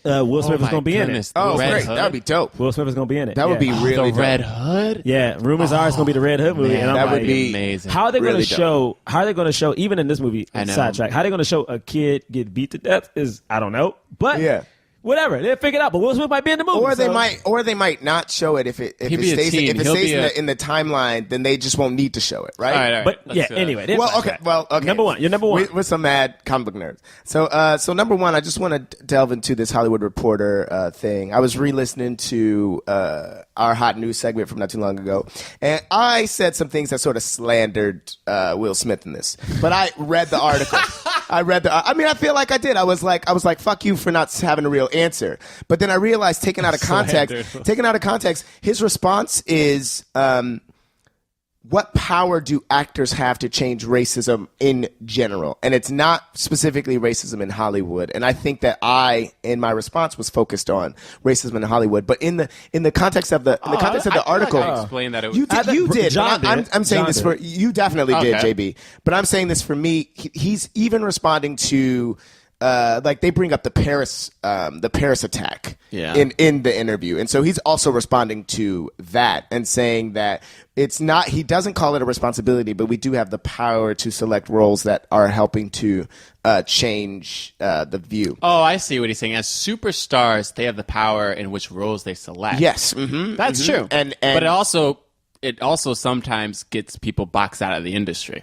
S4: Will Smith is going to be in it.
S2: Oh,
S3: Red
S2: great.
S3: Hood?
S2: That would be dope.
S4: Will Smith is going to be in it.
S2: That would be really
S3: The
S2: dope.
S3: Red Hood?
S4: Yeah, rumors are it's going to be the Red Hood movie.
S3: Man,
S4: and I'm
S2: that
S4: like,
S2: would be
S3: amazing.
S4: How are they going
S2: really
S4: to show? How are they going to show? Even in this movie,
S3: I know.
S4: sidetrack. How are they going to show a kid get beat to death? Is I don't know, but
S2: Yeah.
S4: whatever. They'll figure it out. But Will Smith might be in the movie,
S2: Or they
S4: so-
S2: might not show it if it
S3: He'd be a
S2: stays
S3: teen.
S2: if it
S3: He'll
S2: stays
S3: be
S2: in the timeline, then they just won't need to show it, right?
S3: All right.
S4: But
S3: Let's
S4: yeah,
S3: do that.
S4: anyway. they're
S2: Well, okay.
S4: sidetracked.
S2: Well, okay.
S4: Number one. You're number one.
S2: We're some mad comic book nerds. So number one, I just want to delve into this Hollywood Reporter thing. I was re-listening to our hot news segment from not too long ago, and I said some things that sort of slandered Will Smith in this. But I read the article. I mean, I feel like I did. I was like, fuck you for not having a real answer. But then I realized, taken out of context, his response is, what power do actors have to change racism in general? And it's not specifically racism in Hollywood. And I think that in my response was focused on racism in Hollywood. But in the context of the article,
S3: I explained that it was.
S2: you did.
S4: John
S2: but
S4: did.
S2: I'm saying
S4: John
S2: this
S4: did.
S2: for you. Definitely did,
S3: Okay.
S2: JB. But I'm saying this for me. He's even responding to. Like they bring up the Paris attack in the interview, and so he's also responding to that and saying that it's not. He doesn't call it a responsibility, but we do have the power to select roles that are helping to change the view.
S3: Oh, I see what he's saying. As superstars, they have the power in which roles they select.
S2: Yes,
S3: That's true.
S2: And
S3: but it also sometimes gets people boxed out of the industry.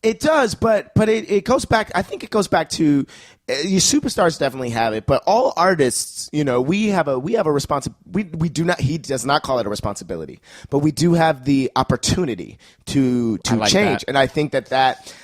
S2: It does, but it goes back. I think it goes back to your superstars definitely have it, but all artists, we have a responsibility. We do not. He does not call it a responsibility, but we do have the opportunity to
S3: like
S2: change,
S3: that.
S2: and I think that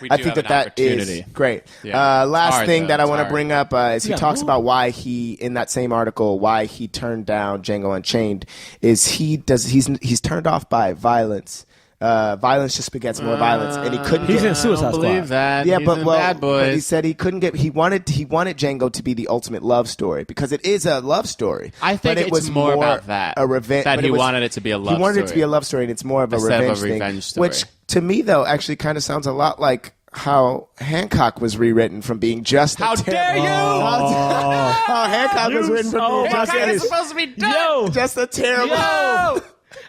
S3: We do have an
S2: that is
S3: opportunity.
S2: great.
S3: Yeah.
S2: Last
S3: Hard,
S2: thing
S3: though.
S2: that I
S3: It's
S2: want to
S3: hard.
S2: bring up is he
S4: Yeah,
S2: talks
S4: who-
S2: about why he in that same article why he turned down Django Unchained is he's turned off by violence. Violence just begets more violence, and he couldn't.
S4: He's
S2: get,
S4: in Suicide
S3: I don't believe
S4: Squad.
S3: that.
S2: yeah,
S3: He's
S2: but
S3: in
S2: well,
S3: Bad Boys.
S2: but he said he couldn't get. He wanted Django to be the ultimate love story because it is a love story.
S3: I think
S2: but it
S3: it's
S2: was
S3: more about that.
S2: a revenge.
S3: That he wanted it to be a love
S2: He wanted it to
S3: story.
S2: be a love story, and it's more of a
S3: Instead of a
S2: revenge thing.
S3: revenge story.
S2: Which to me, though, actually kind of sounds a lot like how Hancock was rewritten from being just.
S3: How dare you!
S2: How Hancock was written from being
S3: Hancock is
S2: just,
S3: supposed to be done.
S4: Yo,
S2: just a terrible.
S3: Yo!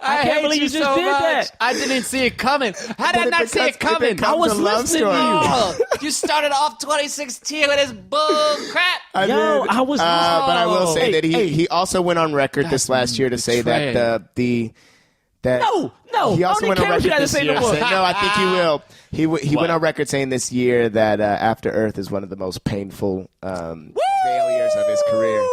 S3: I
S4: can't
S3: hate
S4: believe
S3: you
S4: you just
S3: so
S4: did
S3: much.
S4: that.
S3: I didn't see it coming. How did I
S2: But
S3: not see it coming?
S2: becomes
S4: I was
S2: a love
S4: listening to
S2: story.
S4: you.
S3: Oh, you started off 2016 with this bull crap.
S2: I
S4: Yo,
S2: did.
S4: I was-
S2: But I will say
S4: Hey,
S2: that
S4: hey.
S2: he also went on record this last year to say
S3: betraying.
S2: that
S4: No,
S2: he
S4: I
S2: also
S4: don't
S2: went
S4: care
S2: on
S4: what you
S2: record
S4: gotta
S2: this
S4: say no
S2: year
S4: more.
S2: saying, no, I think he will. He
S3: What?
S2: went on record saying this year that After Earth is one of the most painful failures of his career.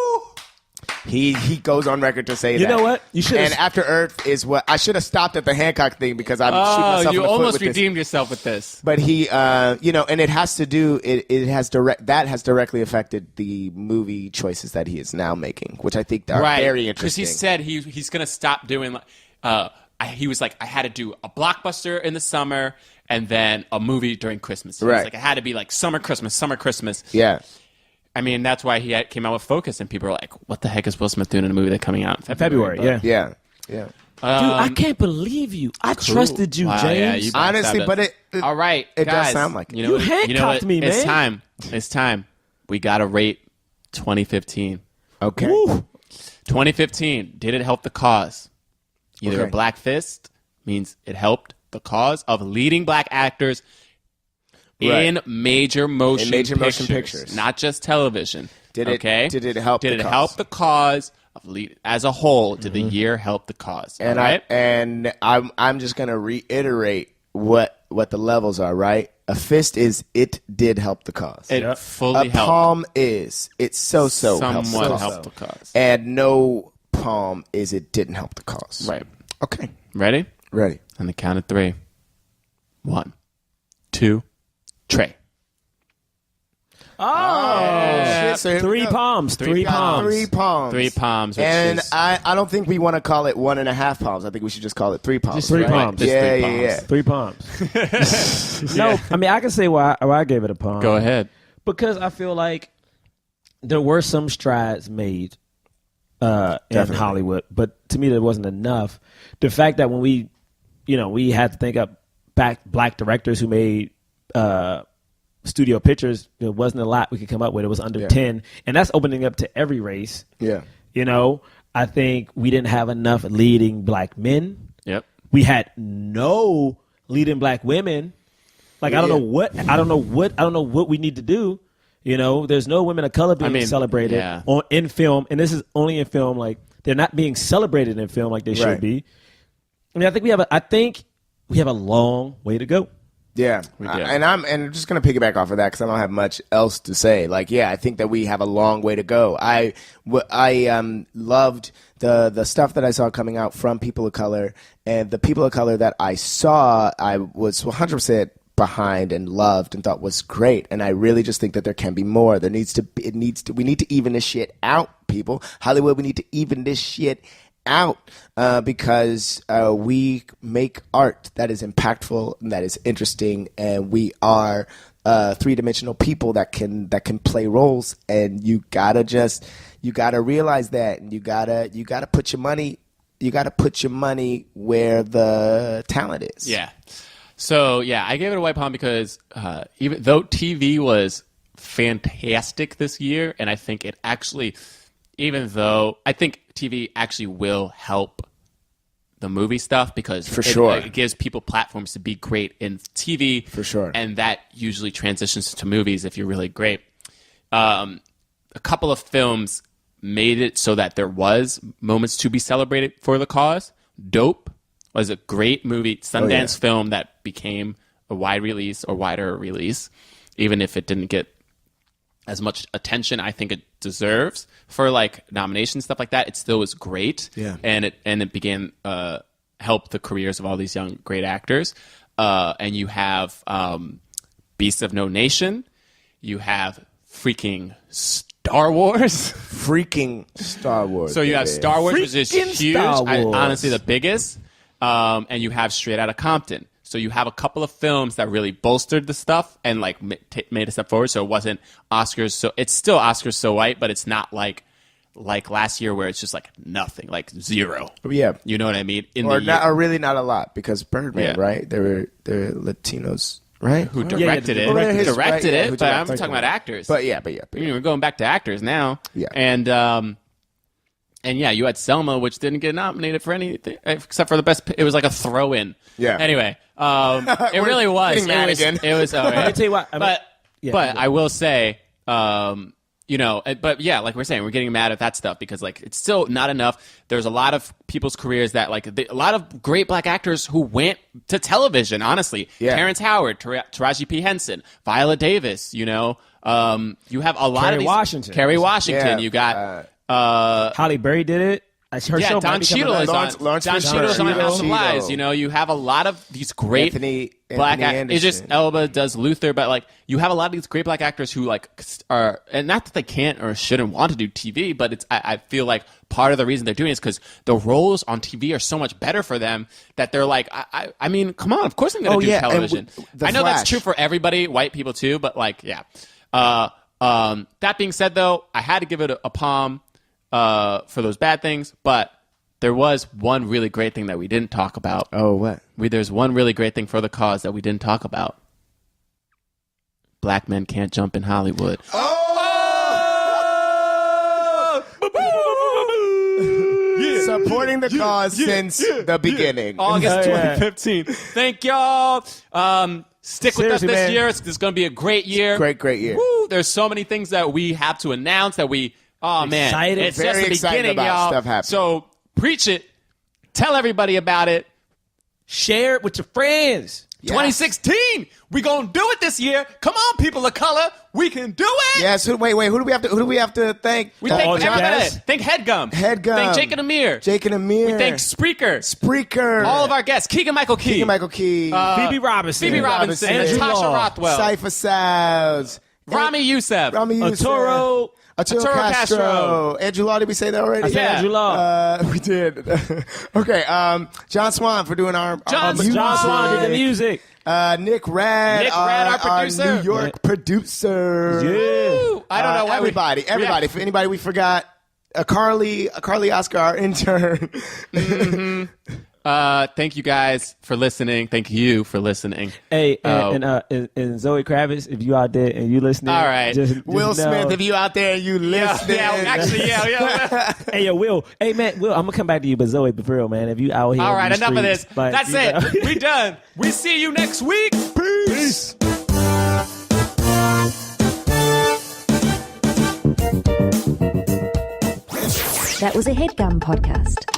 S2: He goes on record to say that.
S4: You know what? You should've-
S2: And After Earth is what I should have stopped at the Hancock thing because I'm shooting
S3: Oh,
S2: myself
S3: you
S2: in the foot
S3: almost
S2: with this.
S3: redeemed yourself with this.
S2: But he, and it has to do. It has that has directly affected the movie choices that he is now making, which I think are very
S3: Because
S2: interesting.
S3: he said he's going to stop doing. He was like, I had to do a blockbuster in the summer and then a movie during Christmas. He was
S2: Right.
S3: like, it had to be like summer, Christmas.
S2: Yeah.
S3: I mean, that's why he came out with Focus, and people are like, what the heck is Will Smith doing in a movie that's coming out in
S4: February,
S3: But-
S4: yeah.
S2: Yeah.
S4: Dude, I can't believe you. I trusted you,
S3: Wow,
S4: James.
S3: yeah, you
S2: Honestly,
S3: backstabbed
S2: but
S3: us. All right,
S2: it does
S3: guys,
S2: sound like it.
S3: you know
S4: You
S3: what?
S4: handcuffed me,
S3: It's
S4: man.
S3: time. It's time. We got to rate 2015.
S2: Okay.
S4: Woo.
S3: 2015. Did it help the cause? Either
S2: Okay.
S3: a black fist means it helped the cause of leading black actors in
S2: Right.
S3: major motion
S2: motion pictures.
S3: not just television.
S2: Did it-
S3: okay?
S2: did it help
S3: Did
S2: the
S3: it
S2: cause?
S3: help the cause of as a whole? Did the year help the cause?
S2: And
S3: all right?
S2: I'm just gonna reiterate what the levels are. Right. A fist is it did help the cause.
S3: it fully
S2: A
S3: helped.
S2: palm is it so helped the
S3: Somewhat
S2: cause.
S3: helped the cause.
S2: And no palm is it didn't help the cause.
S3: Right.
S2: Okay.
S3: Ready?
S2: Ready.
S3: On the count of 3. 1, 2, Trey.
S4: Oh,
S2: it. So here we
S4: Three
S2: go.
S4: palms. Three palms.
S2: 3 palms.
S3: 3 palms. Which
S2: And
S3: is,
S2: I don't think we want to call it 1.5 palms. I think we should just call it 3 palms.
S4: Just 3
S2: right?
S4: palms.
S3: Just
S2: Yeah,
S3: 3
S2: yeah,
S3: palms.
S2: yeah.
S4: 3 palms. No, I mean I can say why I gave it a palm.
S3: Go ahead.
S4: Because I feel like there were some strides made in
S2: Definitely.
S4: Hollywood, but to me there wasn't enough. The fact that when we had to think up black directors who made studio pictures, there wasn't a lot we could come up with. It was under 10, and that's opening up to every race.
S2: Yeah.
S4: I think we didn't have enough leading black men.
S3: Yep.
S4: We had no leading black women. Like I don't know what we need to do. There's no women of color being celebrated in film, and this is only in film. Like they're not being celebrated in film like they should be. I mean, I think we have a long way to go.
S2: Yeah, and I'm just gonna piggyback off of that because I don't have much else to say. Like, yeah, I think that we have a long way to go. I loved the stuff that I saw coming out from people of color, and the people of color that I saw, I was 100% behind and loved and thought was great. And I really just think that there can be more. We need to even this shit out, people. Hollywood, we need to even this shit out because we make art that is impactful and that is interesting, and we are three-dimensional people that can play roles, and you gotta realize that, and you gotta put your money where the talent is.
S3: Yeah. So, yeah, I gave it a white palm because even though TV was fantastic this year, and I think it actually, even though I think TV actually will help the movie stuff because it gives people platforms to be great in TV.
S2: For sure.
S3: And that usually transitions to movies if you're really great. A couple of films made it so that there was moments to be celebrated for the cause. Dope was a great movie, Sundance film that became a wide release or wider release, even if it didn't get as much attention I think it deserves for like nominations, stuff like that. It still was great.
S2: Yeah.
S3: And it began helped the careers of all these young great actors. And you have Beasts of No Nation. You have freaking Star Wars.
S2: Freaking Star Wars.
S3: So you have Star Wars, which is
S4: Freaking
S3: huge.
S4: Star Wars.
S3: Honestly, the biggest. And you have Straight Outta Compton. So you have a couple of films that really bolstered the stuff and like made a step forward. So it wasn't Oscars. So it's still Oscars so white, but it's not like last year where it's just like nothing, like zero.
S2: Yeah.
S3: You know what I mean?
S2: Or really not a lot because Birdman, right? They're Latinos, right?
S3: Who directed it? Directed it. But I'm talking about actors.
S2: But yeah.
S3: We're going back to actors now.
S2: Yeah.
S3: And yeah, you had Selma, which didn't get nominated for anything except for the best. It was like a throw-in.
S2: Yeah.
S3: Anyway, it really was.
S2: Getting mad again.
S3: It was. All right.
S4: Let me tell you what.
S3: But I will say, but yeah, like we're saying, we're getting mad at that stuff because like it's still not enough. There's a lot of people's careers that like a lot of great black actors who went to television. Honestly, Terrence Howard, Taraji P. Henson, Viola Davis. You have a lot of these. Kerry Washington.
S2: Yeah.
S3: You got.
S4: Holly Berry did it. Her show
S3: Don Cheadle is on.
S2: Lawrence
S3: Don Cheadle is on House of Lies. You have a lot of these great black actors. It's just Elba does Luther, but like you have a lot of these great black actors who like are, and not that they can't or shouldn't want to do TV, but it's I feel like part of the reason they're doing it is because the roles on TV are so much better for them that they're like, I mean, come on, of course I'm going to do television. I know that's true for everybody, white people too, but like, yeah. That being said, though, I had to give it a palm. For those bad things, but there was one really great thing that we didn't talk about.
S2: Oh, what?
S3: There's one really great thing for the cause that we didn't talk about. Black men can't jump in Hollywood.
S2: Supporting the cause since the beginning.
S3: August 2015. Thank y'all. Stick with us
S2: Seriously,
S3: this
S2: man.
S3: year. It's going to be a great year.
S2: Great year.
S3: Woo, there's so many things that we have to announce that we... Oh, man.
S4: Excited.
S3: It's
S2: Very
S3: just the
S2: excited
S3: beginning,
S2: about
S3: y'all.
S2: stuff happening.
S3: So preach it. Tell everybody about it.
S4: Share it with your friends.
S2: Yes.
S3: 2016. We gonna do it this year. Come on, people of color. We can do it.
S2: Yes. Wait. Who do we have to thank?
S3: We thank everybody.
S4: guests?
S3: Thank Headgum.
S2: Headgum.
S3: Thank Jake and Amir.
S2: We
S3: We thank Spreaker. All of our guests. Keegan Michael Key.
S2: Phoebe Robinson.
S3: Phoebe Robinson.
S2: Andrew
S3: Natasha
S4: Law.
S3: Rothwell.
S2: Cypher Sounds.
S3: Rami Youssef.
S2: Rami Youssef.
S4: Arturo
S2: Castro. Andrew Law, did we say that already?
S4: I said Andrew Law.
S2: We did. Okay. John Swan for doing our
S3: John
S2: music.
S4: John Swan did the music.
S2: Nick Rad,
S3: our producer.
S2: New York producer.
S4: Yeah.
S3: I don't know why
S2: everybody. If anybody we forgot, Carly Oscar, our intern.
S3: Thank you guys for listening. Thank you for listening.
S4: Hey, and Zoe Kravitz, if you out there and you listening,
S3: All right.
S4: just
S2: Will
S4: know.
S2: Smith, if you out there and you listening.
S3: Yeah.
S4: Hey, yo, Will. Hey, man, Will, I'm gonna come back to you, but Zoe, for real, man, if you out here,
S3: All
S4: in
S3: right,
S4: these
S3: enough of this.
S4: streets, like,
S3: That's
S4: you know.
S3: it. We done. We see you next week. Peace.
S1: That was a HeadGum podcast.